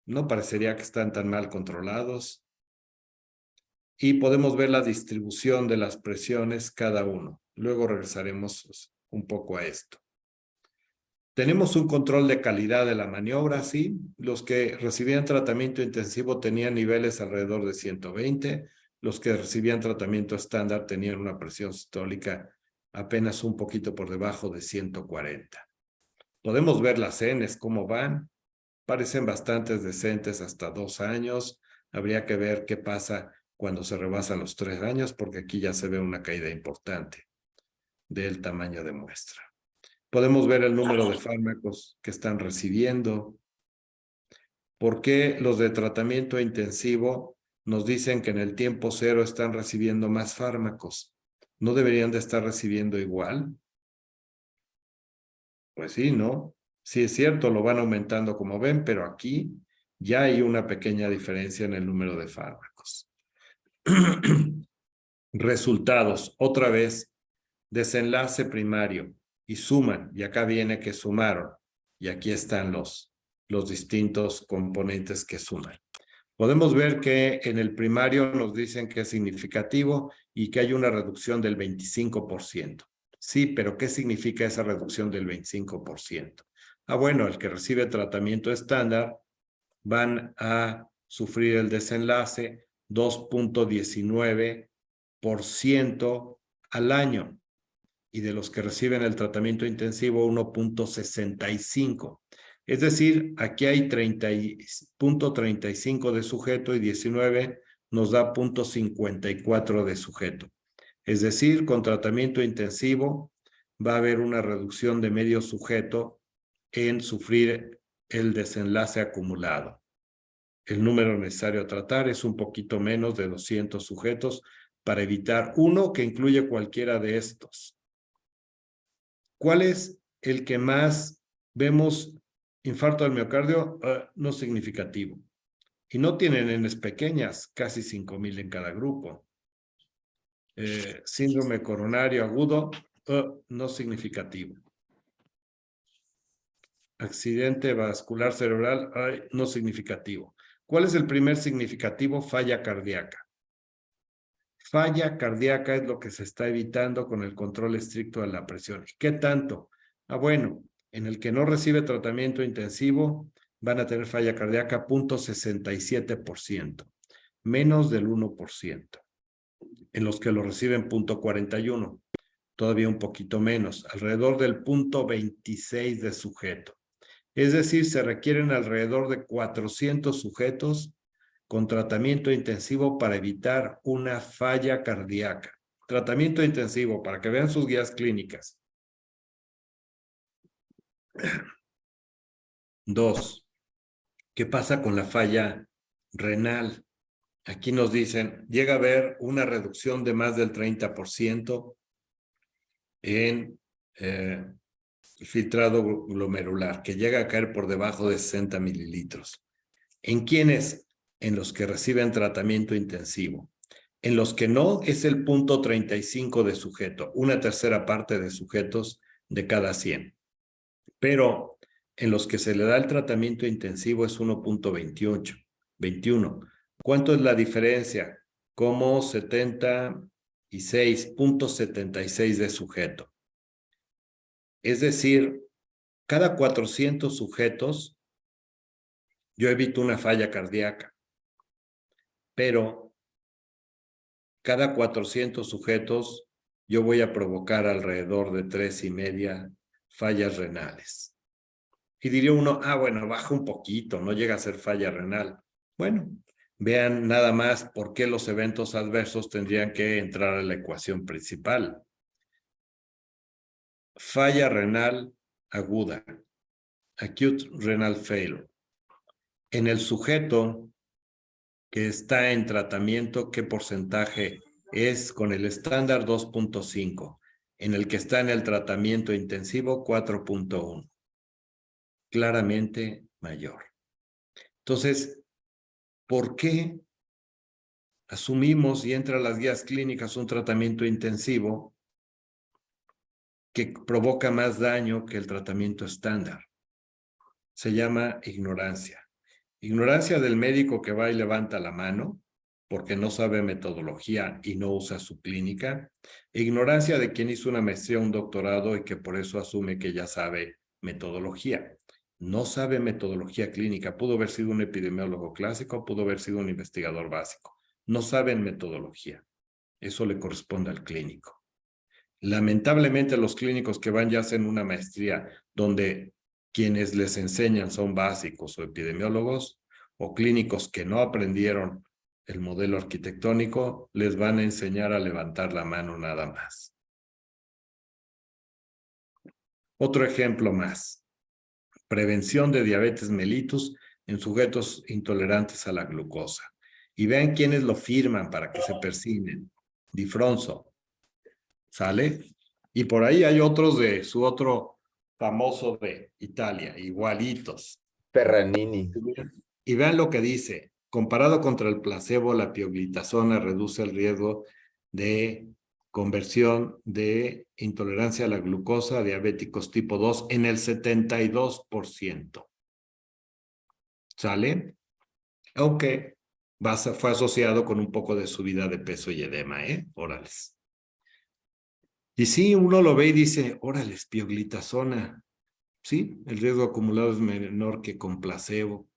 No parecería que están tan mal controlados. Y podemos ver la distribución de las presiones cada uno. Luego regresaremos un poco a esto. Tenemos un control de calidad de la maniobra, sí. Los que recibían tratamiento intensivo tenían niveles alrededor de 120. Los que recibían tratamiento estándar tenían una presión sistólica apenas un poquito por debajo de 140. Podemos ver las Ns, cómo van. Parecen bastante decentes hasta 2 años. Habría que ver qué pasa cuando se rebasan los 3 años, porque aquí ya se ve una caída importante del tamaño de muestra. Podemos ver el número de fármacos que están recibiendo. ¿Por qué los de tratamiento intensivo nos dicen que en el tiempo cero están recibiendo más fármacos? ¿No deberían de estar recibiendo igual? Pues sí, ¿no? Sí es cierto, lo van aumentando como ven, pero aquí ya hay una pequeña diferencia en el número de fármacos. Resultados, otra vez, desenlace primario. Y suman, y acá viene que sumaron, y aquí están los distintos componentes que suman. Podemos ver que en el primario nos dicen que es significativo y que hay una reducción del 25%. Sí, pero ¿qué significa esa reducción del 25%? Bueno, el que recibe tratamiento estándar van a sufrir el desenlace 2.19% al año. Y de los que reciben el tratamiento intensivo 1.65. Es decir, aquí hay 30.35 de sujeto y 19 nos da 0.54 de sujeto. Es decir, con tratamiento intensivo va a haber una reducción de medio sujeto en sufrir el desenlace acumulado. El número necesario a tratar es un poquito menos de 200 sujetos para evitar uno que incluye cualquiera de estos. ¿Cuál es el que más vemos infarto al miocardio? No significativo. Y no tienen Ns pequeñas, casi 5,000 en cada grupo. Síndrome coronario agudo, no significativo. Accidente vascular cerebral, no significativo. ¿Cuál es el primer significativo? Falla cardíaca. Falla cardíaca es lo que se está evitando con el control estricto de la presión. ¿Y qué tanto? Bueno, en el que no recibe tratamiento intensivo van a tener falla cardíaca 0.67%, menos del 1%. En los que lo reciben 0.41, todavía un poquito menos, alrededor del 0.26 de sujeto. Es decir, se requieren alrededor de 400 sujetos con tratamiento intensivo para evitar una falla cardíaca. Tratamiento intensivo, para que vean sus guías clínicas. 2. ¿Qué pasa con la falla renal? Aquí nos dicen, llega a haber una reducción de más del 30% en filtrado glomerular, que llega a caer por debajo de 60 mililitros. ¿En quiénes? En los que reciben tratamiento intensivo. En los que no, es el 0.35 de sujeto, una tercera parte de sujetos de cada 100. Pero en los que se le da el tratamiento intensivo es 1.21. ¿Cuánto es la diferencia? Como 76.76 de sujeto. Es decir, cada 400 sujetos yo evito una falla cardíaca, pero cada 400 sujetos yo voy a provocar alrededor de 3.5 fallas renales. Y diría uno, bueno, baja un poquito, no llega a ser falla renal. Bueno, vean nada más por qué los eventos adversos tendrían que entrar a la ecuación principal. Falla renal aguda, acute renal failure. En el sujeto que está en tratamiento, ¿qué porcentaje es? Con el estándar 2.5. En el que está en el tratamiento intensivo, 4.1. Claramente mayor. Entonces, ¿por qué asumimos y entra a las guías clínicas un tratamiento intensivo que provoca más daño que el tratamiento estándar? Se llama ignorancia. Ignorancia del médico que va y levanta la mano porque no sabe metodología y no usa su clínica. Ignorancia de quien hizo una maestría o un doctorado y que por eso asume que ya sabe metodología. No sabe metodología clínica. Pudo haber sido un epidemiólogo clásico, pudo haber sido un investigador básico. No saben metodología. Eso le corresponde al clínico. Lamentablemente los clínicos que van ya hacen una maestría donde quienes les enseñan son básicos o epidemiólogos o clínicos que no aprendieron el modelo arquitectónico, les van a enseñar a levantar la mano nada más. Otro ejemplo más. Prevención de diabetes mellitus en sujetos intolerantes a la glucosa. Y vean quiénes lo firman para que se persignen. Di Fronzo. ¿Sale? Y por ahí hay otros de su otro famoso de Italia, igualitos. Ferranini. Y vean lo que dice. Comparado contra el placebo, la pioglitazona reduce el riesgo de conversión de intolerancia a la glucosa a diabéticos tipo 2 en el 72%. ¿Sale? Aunque fue asociado con un poco de subida de peso y edema, órales. Y sí, uno lo ve y dice, órales, pioglitazona. Sí, el riesgo acumulado es menor que con placebo.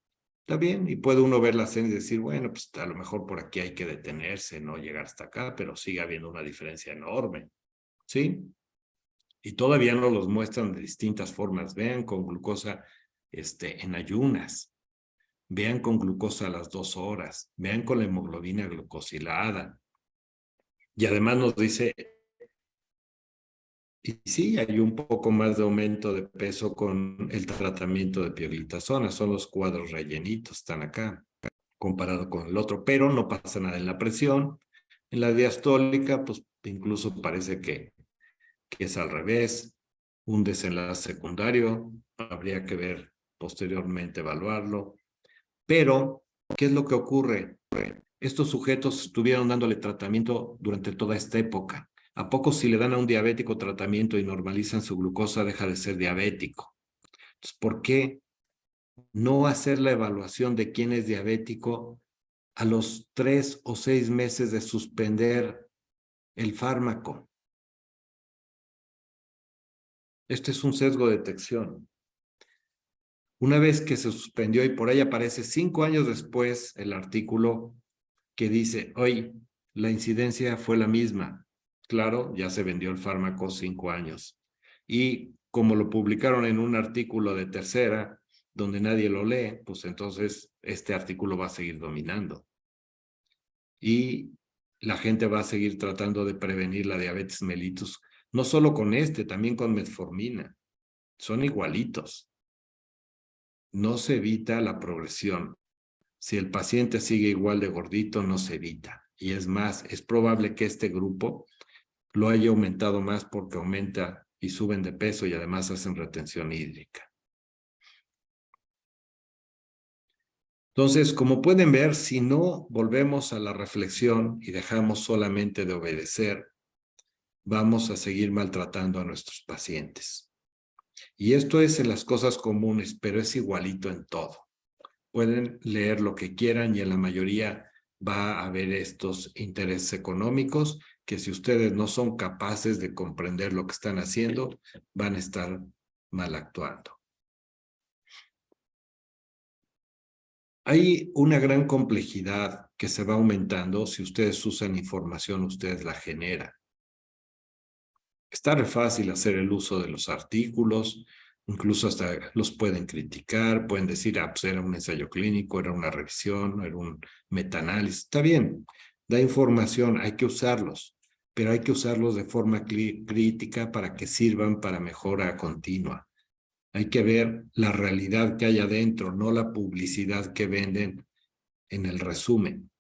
Está bien, y puede uno ver la escena y decir, bueno, pues a lo mejor por aquí hay que detenerse, no llegar hasta acá, pero sigue habiendo una diferencia enorme. ¿Sí? Y todavía nos los muestran de distintas formas. Vean con glucosa en ayunas. Vean con glucosa a las 2 horas. Vean con la hemoglobina glucosilada. Y además nos dice, y sí, hay un poco más de aumento de peso con el tratamiento de pioglitazona. Son los cuadros rellenitos, están acá, comparado con el otro. Pero no pasa nada en la presión. En la diastólica, pues incluso parece que es al revés. Un desenlace secundario. Habría que ver posteriormente, evaluarlo. Pero, ¿qué es lo que ocurre? Estos sujetos estuvieron dándole tratamiento durante toda esta época. ¿A poco si le dan a un diabético tratamiento y normalizan su glucosa, deja de ser diabético? Entonces, ¿por qué no hacer la evaluación de quién es diabético a los 3 o 6 meses de suspender el fármaco? Este es un sesgo de detección. Una vez que se suspendió y por ahí aparece 5 años después el artículo que dice, oye, la incidencia fue la misma. Claro, ya se vendió el fármaco 5 años. Y como lo publicaron en un artículo de tercera, donde nadie lo lee, pues entonces este artículo va a seguir dominando. Y la gente va a seguir tratando de prevenir la diabetes mellitus, no solo con también con metformina. Son igualitos. No se evita la progresión. Si el paciente sigue igual de gordito, no se evita. Y es más, es probable que este grupo lo haya aumentado más porque aumenta y suben de peso y además hacen retención hídrica. Entonces, como pueden ver, si no volvemos a la reflexión y dejamos solamente de obedecer, vamos a seguir maltratando a nuestros pacientes. Y esto es en las cosas comunes, pero es igualito en todo. Pueden leer lo que quieran y en la mayoría va a haber estos intereses económicos que si ustedes no son capaces de comprender lo que están haciendo, van a estar mal actuando. Hay una gran complejidad que se va aumentando. Si ustedes usan información, ustedes la generan. Está re fácil hacer el uso de los artículos, incluso hasta los pueden criticar, pueden decir, ah, pues era un ensayo clínico, era una revisión, era un metaanálisis. Está bien, da información, hay que usarlos, pero hay que usarlos de forma crítica para que sirvan para mejora continua. Hay que ver la realidad que hay adentro, no la publicidad que venden en el resumen.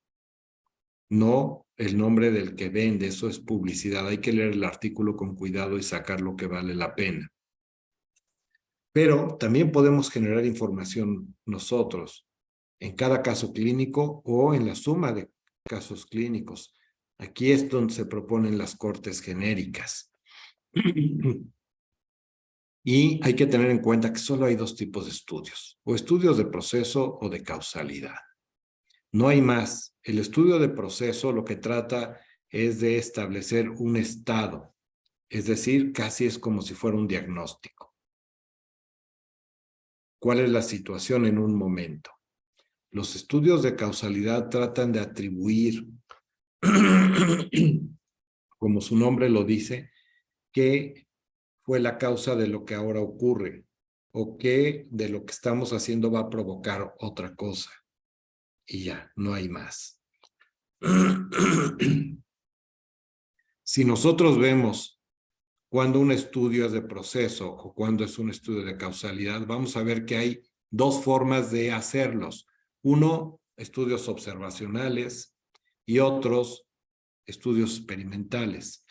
No el nombre del que vende, eso es publicidad. Hay que leer el artículo con cuidado y sacar lo que vale la pena. Pero también podemos generar información nosotros en cada caso clínico o en la suma de casos clínicos. Aquí es donde se proponen las cortes genéricas. Y hay que tener en cuenta que solo hay dos tipos de estudios, o estudios de proceso o de causalidad. No hay más. El estudio de proceso lo que trata es de establecer un estado, es decir, casi es como si fuera un diagnóstico. ¿Cuál es la situación en un momento? Los estudios de causalidad tratan de atribuir, como su nombre lo dice, qué fue la causa de lo que ahora ocurre o qué de lo que estamos haciendo va a provocar otra cosa. Y ya, no hay más. Si nosotros vemos cuando un estudio es de proceso o cuando es un estudio de causalidad, vamos a ver que hay dos formas de hacerlos. Uno, estudios observacionales y otros, estudios experimentales.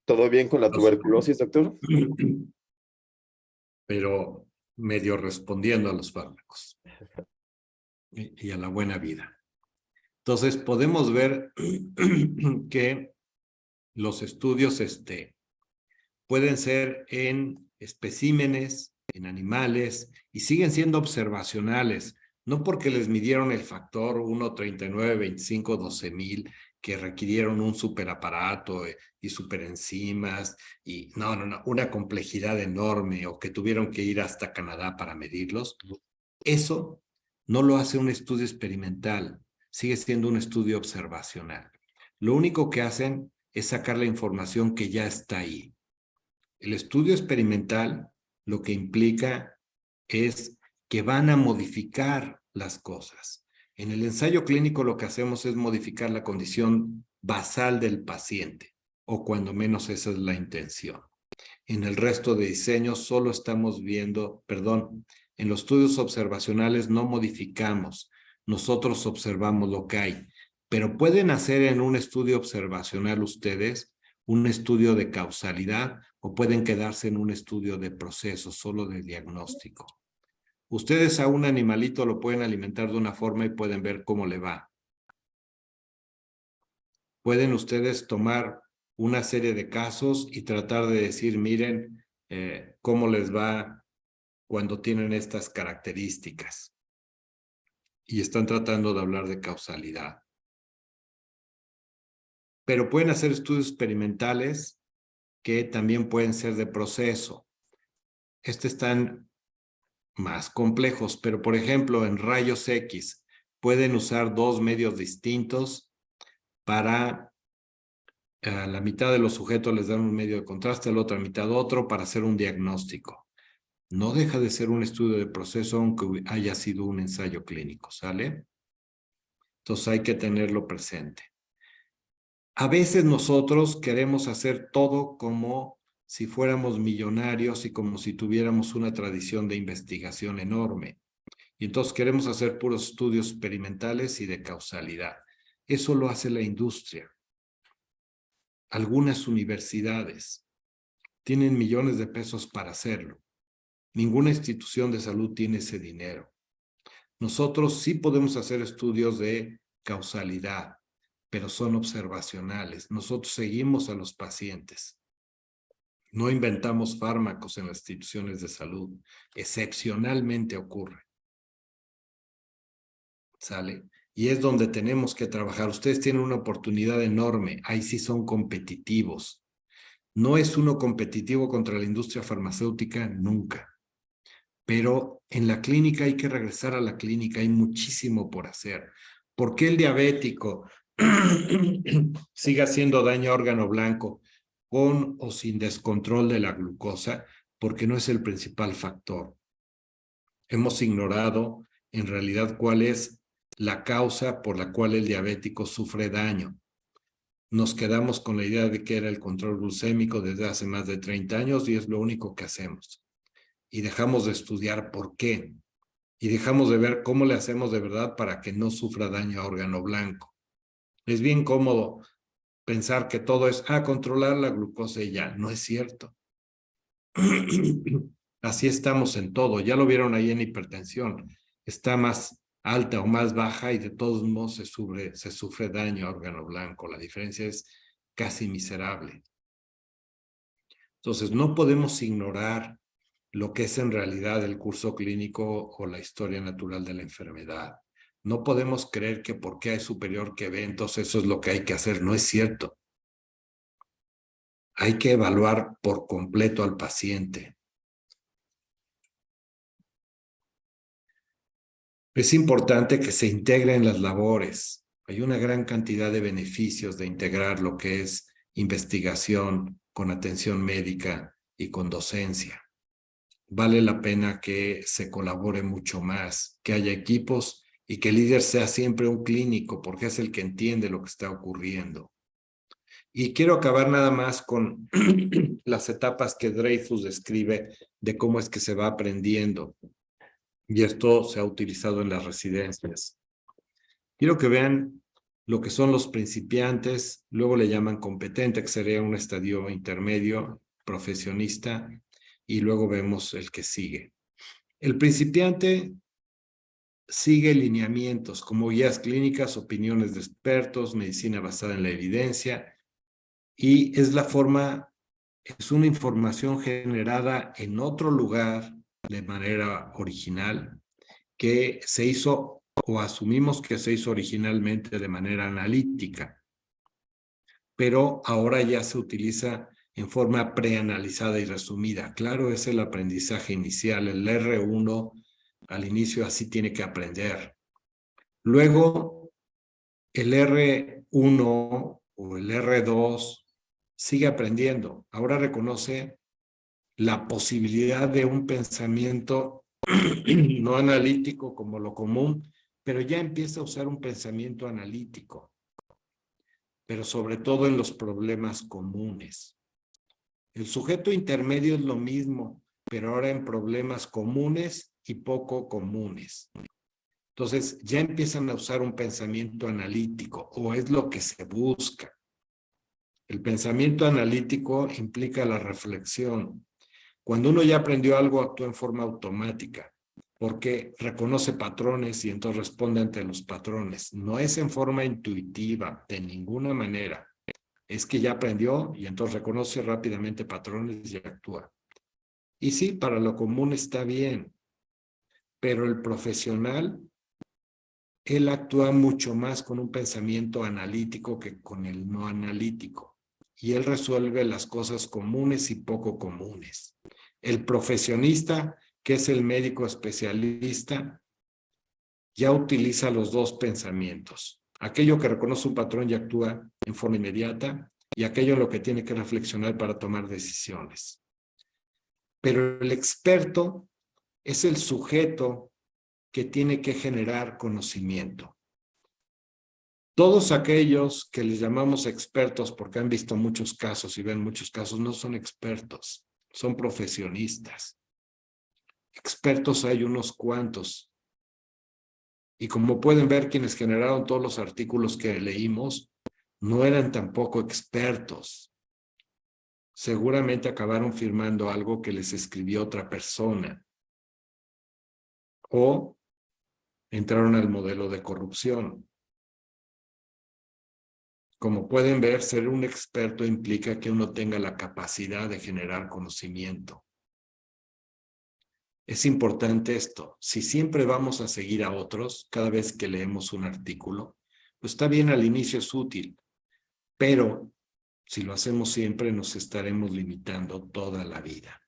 ¿Todo bien con la tuberculosis, doctor? Pero medio respondiendo a los fármacos y a la buena vida. Entonces, podemos ver que los estudios pueden ser en especímenes, en animales, y siguen siendo observacionales, no porque les midieron el factor 1, 39, 25, 12,000, que requirieron un superaparato y superenzimas, y no, una complejidad enorme, o que tuvieron que ir hasta Canadá para medirlos. Eso no lo hace un estudio experimental, sigue siendo un estudio observacional. Lo único que hacen es sacar la información que ya está ahí. El estudio experimental lo que implica es que van a modificar las cosas. En el ensayo clínico lo que hacemos es modificar la condición basal del paciente, o cuando menos esa es la intención. En el resto de diseños solo estamos viendo, en los estudios observacionales no modificamos, nosotros observamos lo que hay, pero pueden hacer en un estudio observacional ustedes un estudio de causalidad o pueden quedarse en un estudio de proceso, solo de diagnóstico. Ustedes a un animalito lo pueden alimentar de una forma y pueden ver cómo le va. Pueden ustedes tomar una serie de casos y tratar de decir, miren, cómo les va cuando tienen estas características. Y están tratando de hablar de causalidad. Pero pueden hacer estudios experimentales que también pueden ser de proceso. Están más complejos, pero por ejemplo, en rayos X pueden usar dos medios distintos para a la mitad de los sujetos les dan un medio de contraste, a la otra mitad otro para hacer un diagnóstico. No deja de ser un estudio de proceso aunque haya sido un ensayo clínico, ¿sale? Entonces hay que tenerlo presente. A veces nosotros queremos hacer todo como si fuéramos millonarios y como si tuviéramos una tradición de investigación enorme. Y entonces queremos hacer puros estudios experimentales y de causalidad. Eso lo hace la industria. Algunas universidades tienen millones de pesos para hacerlo. Ninguna institución de salud tiene ese dinero. Nosotros sí podemos hacer estudios de causalidad, pero son observacionales. Nosotros seguimos a los pacientes. No inventamos fármacos en las instituciones de salud. Excepcionalmente ocurre. ¿Sale? Y es donde tenemos que trabajar. Ustedes tienen una oportunidad enorme. Ahí sí son competitivos. No es uno competitivo contra la industria farmacéutica nunca. Pero en la clínica hay que regresar a la clínica. Hay muchísimo por hacer. ¿Por qué el diabético sigue haciendo daño a órgano blanco con o sin descontrol de la glucosa? Porque no es el principal factor. Hemos ignorado en realidad cuál es la causa por la cual el diabético sufre daño. Nos quedamos con la idea de que era el control glucémico desde hace más de 30 años y es lo único que hacemos. Y dejamos de estudiar por qué. Y dejamos de ver cómo le hacemos de verdad para que no sufra daño a órgano blanco. Es bien cómodo pensar que todo es controlar la glucosa y ya. No es cierto. Así estamos en todo. Ya lo vieron ahí en hipertensión. Está más alta o más baja y de todos modos se sufre daño a órgano blanco. La diferencia es casi miserable. Entonces, no podemos ignorar lo que es en realidad el curso clínico o la historia natural de la enfermedad. No podemos creer que porque hay superior que B, entonces eso es lo que hay que hacer. No es cierto. Hay que evaluar por completo al paciente. Es importante que se integren las labores. Hay una gran cantidad de beneficios de integrar lo que es investigación con atención médica y con docencia. Vale la pena que se colabore mucho más, que haya equipos y que el líder sea siempre un clínico, porque es el que entiende lo que está ocurriendo. Y quiero acabar nada más con las etapas que Dreyfus describe de cómo es que se va aprendiendo. Y esto se ha utilizado en las residencias. Quiero que vean lo que son los principiantes, luego le llaman competente, que sería un estadio intermedio, profesionista, y luego vemos el que sigue. El principiante sigue lineamientos como guías clínicas, opiniones de expertos, medicina basada en la evidencia, y es una información generada en otro lugar de manera original, que se hizo o asumimos que se hizo originalmente de manera analítica, pero ahora ya se utiliza en forma preanalizada y resumida. Claro, es el aprendizaje inicial, el R1 al inicio así tiene que aprender. Luego, el R1 o el R2 sigue aprendiendo. Ahora reconoce la posibilidad de un pensamiento no analítico como lo común, pero ya empieza a usar un pensamiento analítico, pero sobre todo en los problemas comunes. El sujeto intermedio es lo mismo, pero ahora en problemas comunes y poco comunes. Entonces ya empiezan a usar un pensamiento analítico, o es lo que se busca. El pensamiento analítico implica la reflexión. Cuando uno ya aprendió algo, actúa en forma automática, porque reconoce patrones y entonces responde ante los patrones. No es en forma intuitiva, de ninguna manera. Es que ya aprendió y entonces reconoce rápidamente patrones y actúa. Y sí, para lo común está bien, pero el profesional, él actúa mucho más con un pensamiento analítico que con el no analítico. Y él resuelve las cosas comunes y poco comunes. El profesionista, que es el médico especialista, ya utiliza los dos pensamientos. Aquello que reconoce un patrón y actúa en forma inmediata, y aquello en lo que tiene que reflexionar para tomar decisiones. Pero el experto es el sujeto que tiene que generar conocimiento. Todos aquellos que les llamamos expertos porque han visto muchos casos y ven muchos casos, no son expertos, son profesionistas. Expertos hay unos cuantos. Y como pueden ver, quienes generaron todos los artículos que leímos no eran tampoco expertos. Seguramente acabaron firmando algo que les escribió otra persona. O entraron al modelo de corrupción. Como pueden ver, ser un experto implica que uno tenga la capacidad de generar conocimiento. Es importante esto. Si siempre vamos a seguir a otros cada vez que leemos un artículo, pues está bien, al inicio es útil, pero si lo hacemos siempre nos estaremos limitando toda la vida.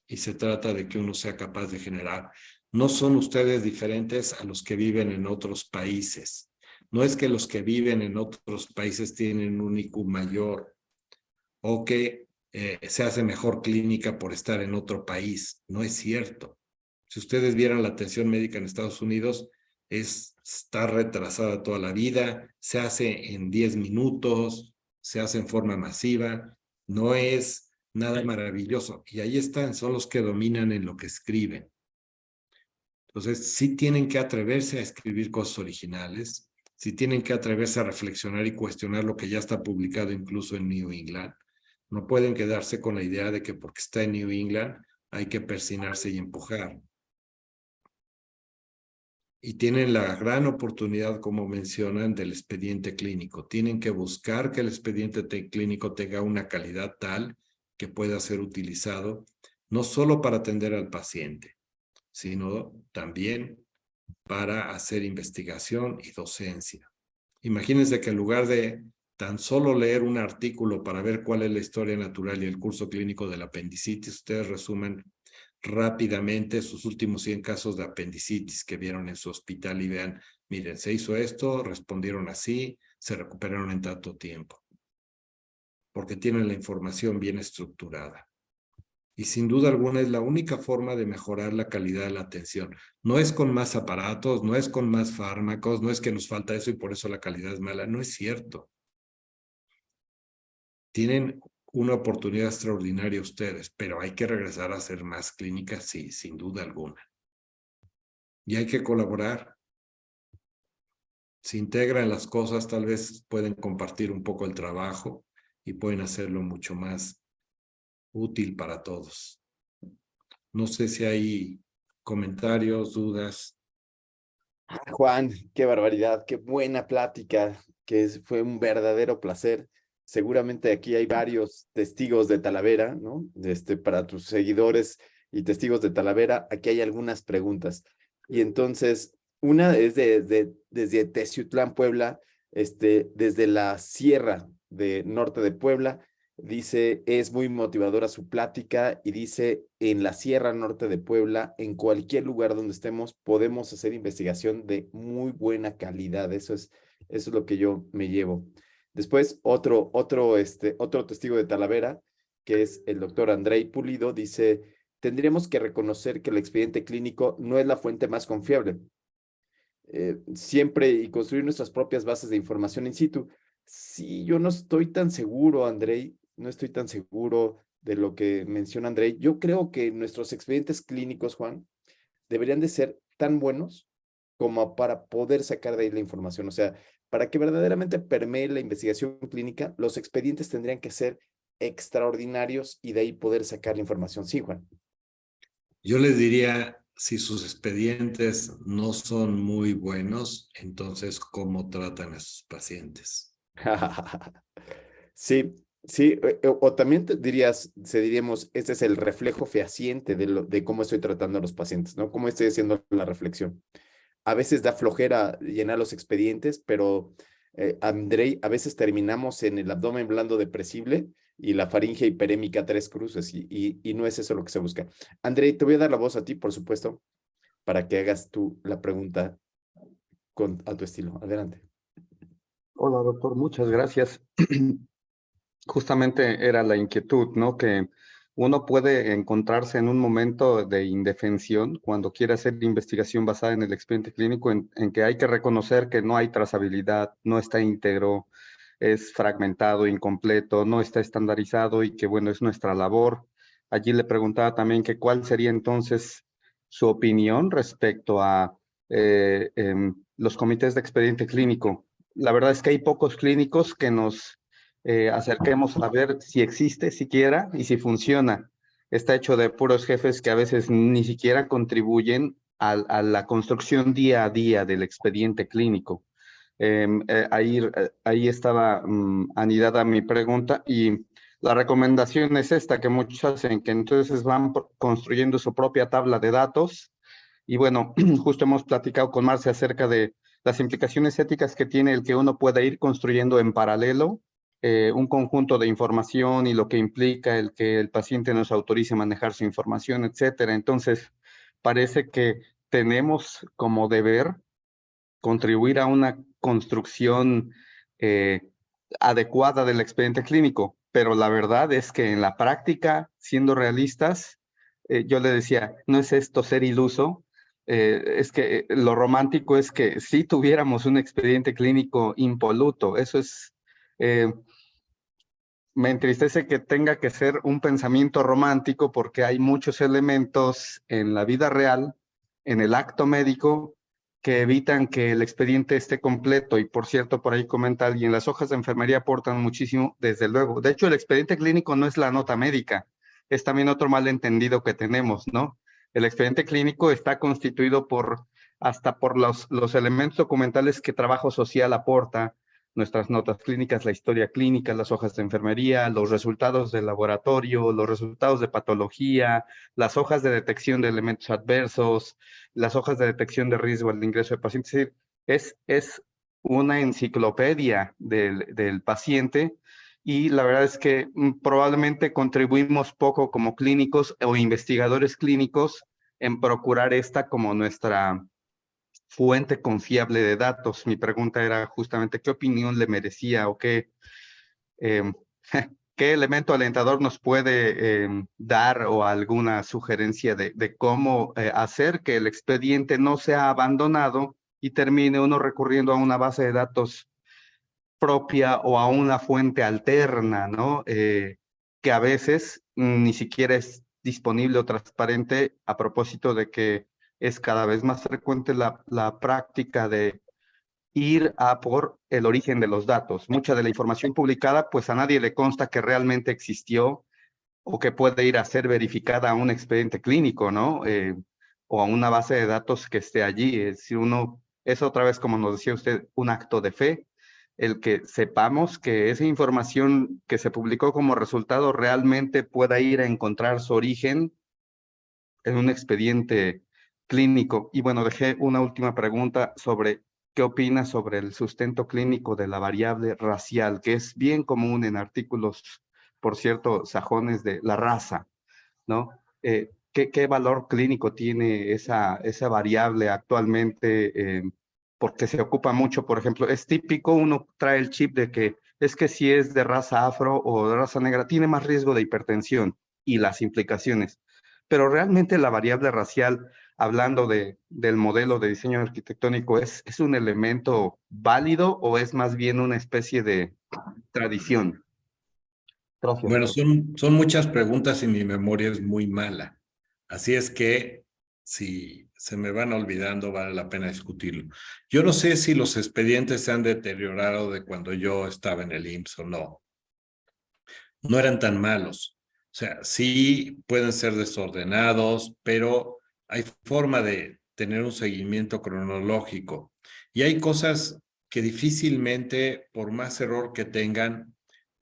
Y se trata de que uno sea capaz de generar. No son ustedes diferentes a los que viven en otros países. No es que los que viven en otros países tienen un IQ mayor o que se hace mejor clínica por estar en otro país. No es cierto. Si ustedes vieran la atención médica en Estados Unidos, está retrasada toda la vida, se hace en 10 minutos, se hace en forma masiva, no es nada maravilloso. Y ahí están, son los que dominan en lo que escriben. Entonces, sí tienen que atreverse a escribir cosas originales, sí tienen que atreverse a reflexionar y cuestionar lo que ya está publicado incluso en New England. No pueden quedarse con la idea de que porque está en New England hay que persinarse y empujar. Y tienen la gran oportunidad, como mencionan, del expediente clínico. Tienen que buscar que el expediente clínico tenga una calidad tal que pueda ser utilizado no solo para atender al paciente, sino también para hacer investigación y docencia. Imagínense que en lugar de tan solo leer un artículo para ver cuál es la historia natural y el curso clínico del apendicitis, ustedes resumen rápidamente sus últimos 100 casos de apendicitis que vieron en su hospital y vean, miren, se hizo esto, respondieron así, se recuperaron en tanto tiempo, porque tienen la información bien estructurada. Y sin duda alguna es la única forma de mejorar la calidad de la atención. No es con más aparatos, no es con más fármacos, no es que nos falta eso y por eso la calidad es mala. No es cierto. Tienen una oportunidad extraordinaria ustedes, pero hay que regresar a hacer más clínicas, sí, sin duda alguna. Y hay que colaborar. Se integran las cosas, tal vez pueden compartir un poco el trabajo y pueden hacerlo mucho más útil para todos. No sé si hay comentarios, dudas. Juan, qué barbaridad, qué buena plática, fue un verdadero placer. Seguramente aquí hay varios testigos de Talavera, ¿no? Para tus seguidores y testigos de Talavera, aquí hay algunas preguntas. Y entonces, una es desde Teciutlán, Puebla, desde la Sierra de Norte de Puebla. Dice, es muy motivadora su plática y dice, en la Sierra Norte de Puebla, en cualquier lugar donde estemos, podemos hacer investigación de muy buena calidad. Eso es lo que yo me llevo. Después, otro testigo de Talavera, que es el doctor Andrei Pulido, dice, tendríamos que reconocer que el expediente clínico no es la fuente más confiable. Siempre y construir nuestras propias bases de información in situ. Sí, yo no estoy tan seguro, Andrei, no estoy tan seguro de lo que menciona Andrei. Yo creo que nuestros expedientes clínicos, Juan, deberían de ser tan buenos como para poder sacar de ahí la información. O sea, para que verdaderamente permee la investigación clínica, los expedientes tendrían que ser extraordinarios y de ahí poder sacar la información. Sí, Juan. Yo les diría, si sus expedientes no son muy buenos, entonces, ¿cómo tratan a sus pacientes? Sí, sí, o también diríamos, este es el reflejo fehaciente de cómo estoy tratando a los pacientes, ¿no? Cómo estoy haciendo la reflexión. A veces da flojera llenar los expedientes, pero Andrei, a veces terminamos en el abdomen blando depresible y la faringe hiperémica 3 cruces, y no es eso lo que se busca. Andrei, te voy a dar la voz a ti, por supuesto, para que hagas tú la pregunta a tu estilo. Adelante. Hola, doctor, muchas gracias. Justamente era la inquietud, ¿no? Que uno puede encontrarse en un momento de indefensión cuando quiere hacer investigación basada en el expediente clínico, en que hay que reconocer que no hay trazabilidad, no está íntegro, es fragmentado, incompleto, no está estandarizado y que, bueno, es nuestra labor. Allí le preguntaba también que cuál sería entonces su opinión respecto a los comités de expediente clínico. La verdad es que hay pocos clínicos que nos acerquemos a ver si existe siquiera y si funciona. Está hecho de puros jefes que a veces ni siquiera contribuyen a la construcción día a día del expediente clínico. Ahí estaba anidada mi pregunta y la recomendación es esta que muchos hacen, que entonces van construyendo su propia tabla de datos y bueno, justo hemos platicado con Marcia acerca de las implicaciones éticas que tiene el que uno pueda ir construyendo en paralelo un conjunto de información y lo que implica el que el paciente nos autorice manejar su información, etcétera. Entonces, parece que tenemos como deber contribuir a una construcción adecuada del expediente clínico, pero la verdad es que en la práctica, siendo realistas, yo le decía, no es esto ser iluso, es que lo romántico es que si tuviéramos un expediente clínico impoluto, eso es... me entristece que tenga que ser un pensamiento romántico porque hay muchos elementos en la vida real, en el acto médico, que evitan que el expediente esté completo. Y por cierto, por ahí comenta alguien, las hojas de enfermería aportan muchísimo, desde luego. De hecho, el expediente clínico no es la nota médica, es también otro malentendido que tenemos, ¿no? El expediente clínico está constituido hasta por los elementos documentales que trabajo social aporta, nuestras notas clínicas, la historia clínica, las hojas de enfermería, los resultados del laboratorio, los resultados de patología, las hojas de detección de elementos adversos, las hojas de detección de riesgo al ingreso de pacientes. Es decir, es una enciclopedia del paciente y la verdad es que probablemente contribuimos poco como clínicos o investigadores clínicos en procurar esta como nuestra fuente confiable de datos. Mi pregunta era justamente qué opinión le merecía o qué elemento alentador nos puede dar o alguna sugerencia de cómo hacer que el expediente no sea abandonado y termine uno recurriendo a una base de datos propia o a una fuente alterna, ¿no? Que a veces ni siquiera es disponible o transparente a propósito de que es cada vez más frecuente la práctica de ir a por el origen de los datos. Mucha de la información publicada, pues a nadie le consta que realmente existió o que puede ir a ser verificada a un expediente clínico, ¿no? O a una base de datos que esté allí. Es decir, es otra vez, como nos decía usted, un acto de fe, el que sepamos que esa información que se publicó como resultado realmente pueda ir a encontrar su origen en un expediente clínico. Y bueno, dejé una última pregunta sobre qué opina sobre el sustento clínico de la variable racial, que es bien común en artículos, por cierto, sajones de la raza, ¿no? ¿Qué valor clínico tiene esa variable actualmente? Porque se ocupa mucho, por ejemplo, es típico, uno trae el chip de que es que si es de raza afro o de raza negra, tiene más riesgo de hipertensión y las implicaciones. Pero realmente la variable racial, hablando del modelo de diseño arquitectónico, ¿es un elemento válido o es más bien una especie de tradición? Gracias. Bueno, son muchas preguntas y mi memoria es muy mala. Así es que si se me van olvidando, vale la pena discutirlo. Yo no sé si los expedientes se han deteriorado de cuando yo estaba en el IMSS o no. No eran tan malos. O sea, sí pueden ser desordenados, pero hay forma de tener un seguimiento cronológico. Y hay cosas que difícilmente, por más error que tengan,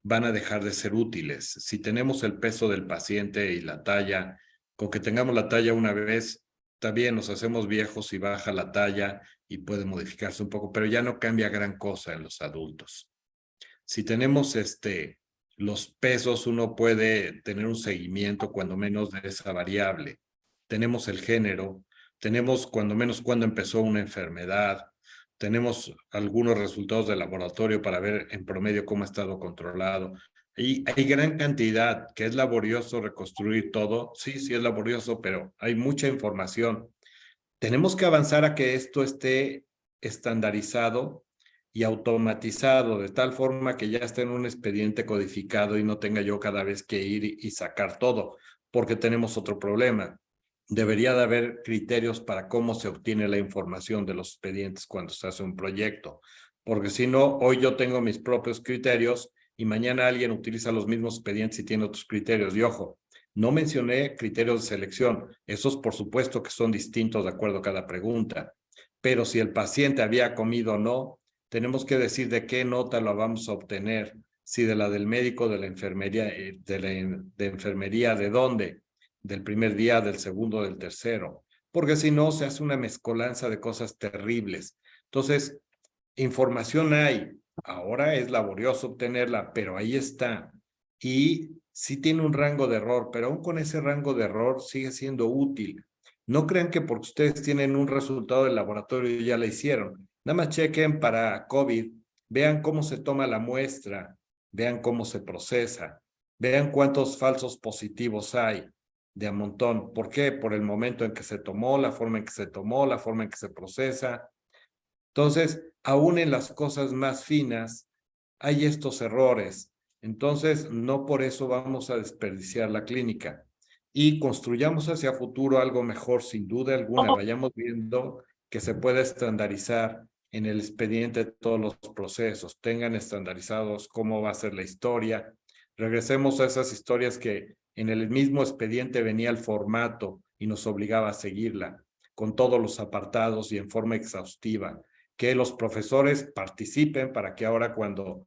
van a dejar de ser útiles. Si tenemos el peso del paciente y la talla, con que tengamos la talla una vez, está bien, nos hacemos viejos y baja la talla y puede modificarse un poco, pero ya no cambia gran cosa en los adultos. Si tenemos los pesos, uno puede tener un seguimiento cuando menos de esa variable. Tenemos el género, tenemos cuando menos cuándo empezó una enfermedad, tenemos algunos resultados de laboratorio para ver en promedio cómo ha estado controlado. Y hay gran cantidad, que es laborioso reconstruir todo. Sí, sí es laborioso, pero hay mucha información. Tenemos que avanzar a que esto esté estandarizado y automatizado, de tal forma que ya esté en un expediente codificado y no tenga yo cada vez que ir y sacar todo, porque tenemos otro problema. Debería de haber criterios para cómo se obtiene la información de los expedientes cuando se hace un proyecto, porque si no, hoy yo tengo mis propios criterios y mañana alguien utiliza los mismos expedientes y tiene otros criterios. Y ojo, no mencioné criterios de selección, esos por supuesto que son distintos de acuerdo a cada pregunta, pero si el paciente había comido o no, tenemos que decir de qué nota la vamos a obtener, si de la del médico, de la enfermería, de enfermería, ¿de dónde? Del primer día, del segundo, del tercero, porque si no se hace una mezcolanza de cosas terribles. Entonces, información hay, ahora es laborioso obtenerla, pero ahí está. Y sí tiene un rango de error, pero aún con ese rango de error sigue siendo útil. No crean que porque ustedes tienen un resultado del laboratorio ya la hicieron. Nada más chequen para COVID, vean cómo se toma la muestra, vean cómo se procesa, vean cuántos falsos positivos hay de a montón. ¿Por qué? Por el momento en que se tomó, la forma en que se tomó, la forma en que se procesa. Entonces, aún en las cosas más finas hay estos errores. Entonces, no por eso vamos a desperdiciar la clínica. Y construyamos hacia futuro algo mejor, sin duda alguna. Vayamos viendo que se pueda estandarizar en el expediente todos los procesos, tengan estandarizados cómo va a ser la historia. Regresemos a esas historias que en el mismo expediente venía el formato y nos obligaba a seguirla, con todos los apartados y en forma exhaustiva. Que los profesores participen para que ahora cuando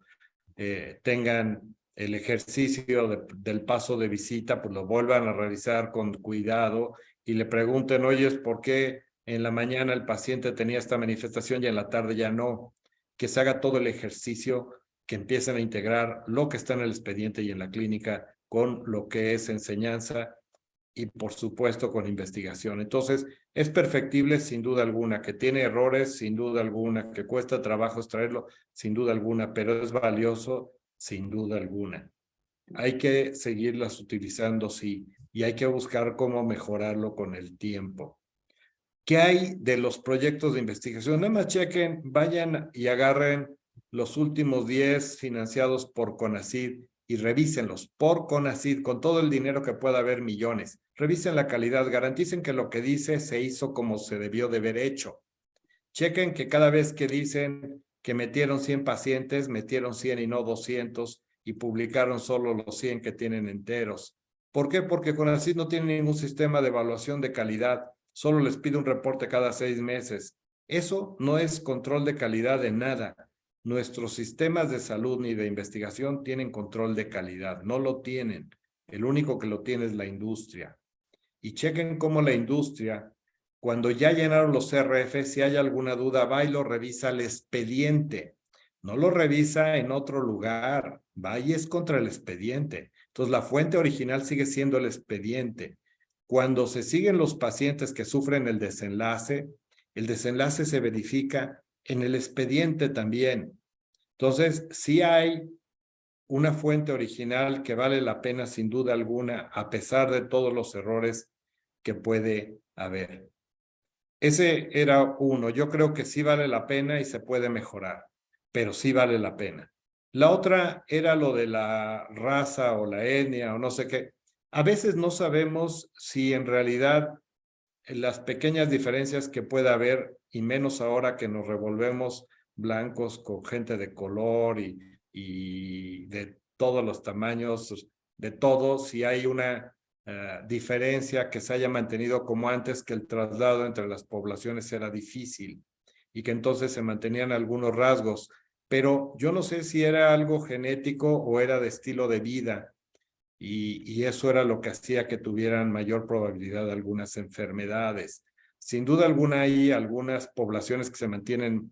tengan el ejercicio del paso de visita, pues lo vuelvan a revisar con cuidado y le pregunten, oye, ¿por qué en la mañana el paciente tenía esta manifestación y en la tarde ya no? Que se haga todo el ejercicio, que empiecen a integrar lo que está en el expediente y en la clínica con lo que es enseñanza y por supuesto con investigación. Entonces, es perfectible sin duda alguna, que tiene errores sin duda alguna, que cuesta trabajo extraerlo sin duda alguna, pero es valioso sin duda alguna. Hay que seguirlas utilizando, sí, y hay que buscar cómo mejorarlo con el tiempo. ¿Qué hay de los proyectos de investigación? Nada más chequen, vayan y agarren los últimos 10 financiados por CONACYT y revísenlos por CONACYT con todo el dinero que pueda haber, millones. Revisen la calidad, garanticen que lo que dice se hizo como se debió de haber hecho. Chequen que cada vez que dicen que metieron 100 pacientes, metieron 100 y no 200 y publicaron solo los 100 que tienen enteros. ¿Por qué? Porque CONACYT no tiene ningún sistema de evaluación de calidad, solo les pide un reporte cada 6 meses. Eso no es control de calidad de nada. Nuestros sistemas de salud ni de investigación tienen control de calidad, no lo tienen. El único que lo tiene es la industria. Y chequen cómo la industria, cuando ya llenaron los CRF, si hay alguna duda, va y lo revisa el expediente. No lo revisa en otro lugar, va y es contra el expediente. Entonces, la fuente original sigue siendo el expediente. Cuando se siguen los pacientes que sufren el desenlace se verifica en el expediente también. Entonces, sí hay una fuente original que vale la pena sin duda alguna, a pesar de todos los errores que puede haber. Ese era uno. Yo creo que sí vale la pena y se puede mejorar, pero sí vale la pena. La otra era lo de la raza o la etnia o no sé qué. A veces no sabemos si en realidad las pequeñas diferencias que pueda haber, y menos ahora que nos revolvemos blancos con gente de color y de todos los tamaños, de todo, si hay una diferencia que se haya mantenido como antes, que el traslado entre las poblaciones era difícil y que entonces se mantenían algunos rasgos, pero yo no sé si era algo genético o era de estilo de vida. Y eso era lo que hacía que tuvieran mayor probabilidad de algunas enfermedades. Sin duda alguna hay algunas poblaciones que se mantienen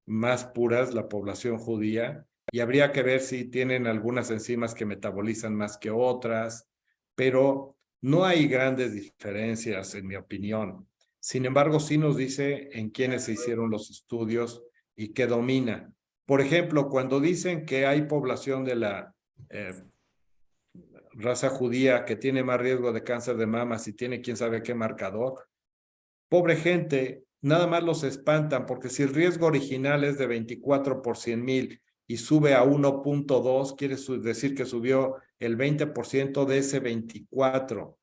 más puras, la población judía, y habría que ver si tienen algunas enzimas que metabolizan más que otras, pero no hay grandes diferencias, en mi opinión. Sin embargo, sí nos dice en quiénes se hicieron los estudios y qué domina. Por ejemplo, cuando dicen que hay población de la raza judía que tiene más riesgo de cáncer de mama si tiene quién sabe qué marcador. Pobre gente, nada más los espantan porque si el riesgo original es de 24 por 100,000 y sube a 1.2, quiere decir que subió el 20% de ese 24.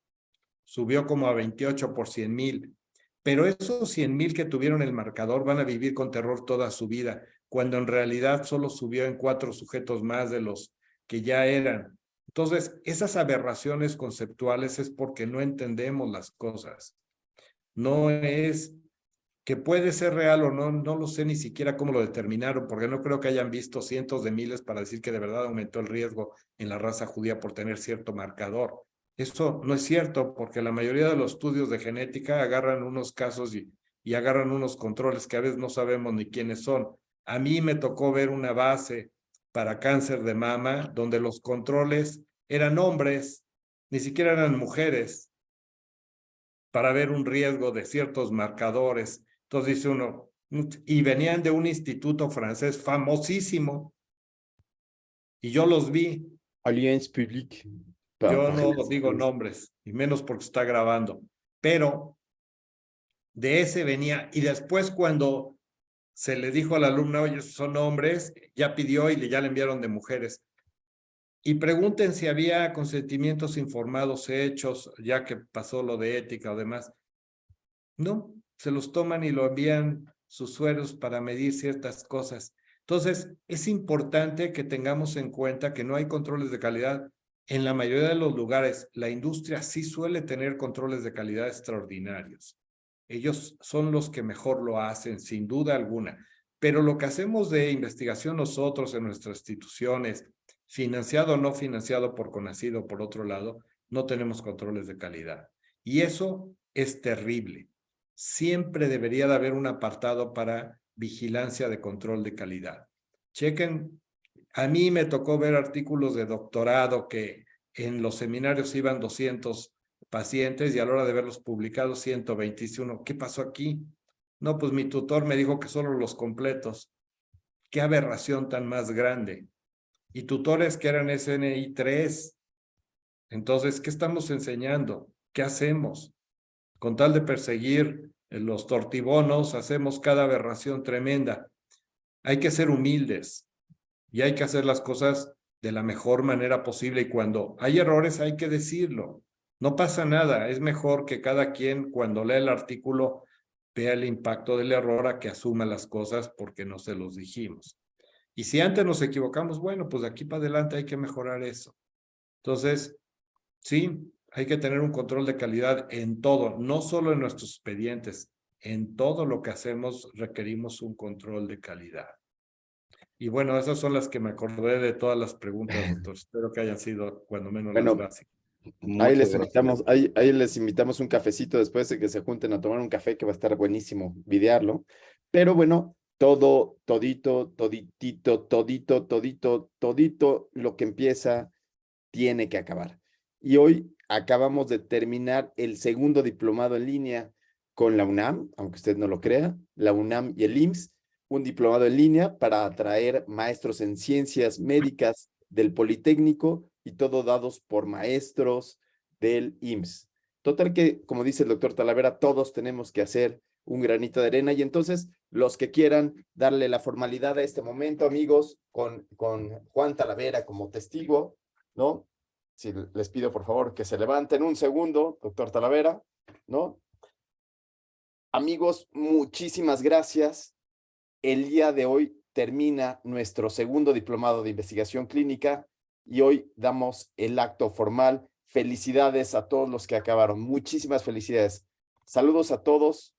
Subió como a 28 por 100,000. Pero esos 100,000 que tuvieron el marcador van a vivir con terror toda su vida, cuando en realidad solo subió en 4 sujetos más de los que ya eran. Entonces, esas aberraciones conceptuales es porque no entendemos las cosas. No es que puede ser real o no, no lo sé ni siquiera cómo lo determinaron, porque no creo que hayan visto cientos de miles para decir que de verdad aumentó el riesgo en la raza judía por tener cierto marcador. Eso no es cierto, porque la mayoría de los estudios de genética agarran unos casos y agarran unos controles que a veces no sabemos ni quiénes son. A mí me tocó ver una base para cáncer de mama donde los controles eran hombres, ni siquiera eran mujeres, para ver un riesgo de ciertos marcadores. Entonces dice uno, y venían de un instituto francés famosísimo, y yo los vi. Alliance Publique. Yo no digo nombres, y menos porque está grabando, pero de ese venía, y después cuando se le dijo al alumno, oye, son hombres, ya pidió y ya le enviaron de mujeres. Y pregunten si había consentimientos informados hechos, ya que pasó lo de ética o demás. No, se los toman y lo envían sus sueros para medir ciertas cosas. Entonces, es importante que tengamos en cuenta que no hay controles de calidad. En la mayoría de los lugares, la industria sí suele tener controles de calidad extraordinarios. Ellos son los que mejor lo hacen, sin duda alguna. Pero lo que hacemos de investigación nosotros en nuestras instituciones, financiado o no financiado por CONACYT, por otro lado, no tenemos controles de calidad. Y eso es terrible. Siempre debería de haber un apartado para vigilancia de control de calidad. Chequen, a mí me tocó ver artículos de doctorado que en los seminarios iban 200 pacientes y a la hora de verlos publicados 121. ¿Qué pasó aquí? No, pues mi tutor me dijo que solo los completos. Qué aberración tan más grande. Y tutores que eran SNI 3. Entonces, ¿qué estamos enseñando? ¿Qué hacemos? Con tal de perseguir los tortibonos, hacemos cada aberración tremenda. Hay que ser humildes y hay que hacer las cosas de la mejor manera posible, y cuando hay errores hay que decirlo. No pasa nada, es mejor que cada quien cuando lee el artículo vea el impacto del error a que asuma las cosas porque no se los dijimos. Y si antes nos equivocamos, bueno, pues de aquí para adelante hay que mejorar eso. Entonces, sí, hay que tener un control de calidad en todo, no solo en nuestros expedientes, en todo lo que hacemos requerimos un control de calidad. Y bueno, esas son las que me acordé de todas las preguntas, doctor. Espero que hayan sido cuando menos las Bueno, básicas. ahí les Muchas gracias. invitamos, ahí les invitamos un cafecito después de que se junten a tomar un café, que va a estar buenísimo videarlo. Pero bueno, todito lo que empieza tiene que acabar. Y hoy acabamos de terminar el segundo diplomado en línea con la UNAM, aunque usted no lo crea, la UNAM y el IMSS, un diplomado en línea para atraer maestros en ciencias médicas del Politécnico y todo dados por maestros del IMSS. Total que, como dice el doctor Talavera, todos tenemos que hacer un granito de arena, y entonces los que quieran darle la formalidad a este momento, amigos, con Juan Talavera como testigo, ¿no? Si les pido por favor que se levanten un segundo, doctor Talavera, ¿no? Amigos, muchísimas gracias. El día de hoy termina nuestro segundo diplomado de investigación clínica y hoy damos el acto formal. Felicidades a todos los que acabaron. Muchísimas felicidades. Saludos a todos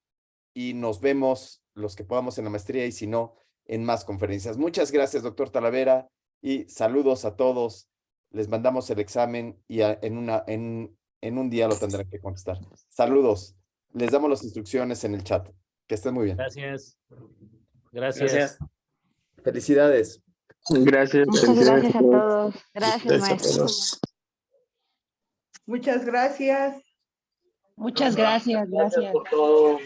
y nos vemos los que podamos en la maestría y si no, en más conferencias. Muchas gracias, doctor Talavera, y saludos a todos. Les mandamos el examen y en un día lo tendrán que contestar. Saludos. Les damos las instrucciones en el chat. Que estén muy bien. Gracias. Gracias. Felicidades. Gracias. Muchas gracias a todos. Gracias, maestro. Muchas gracias. Muchas gracias, gracias. por todo.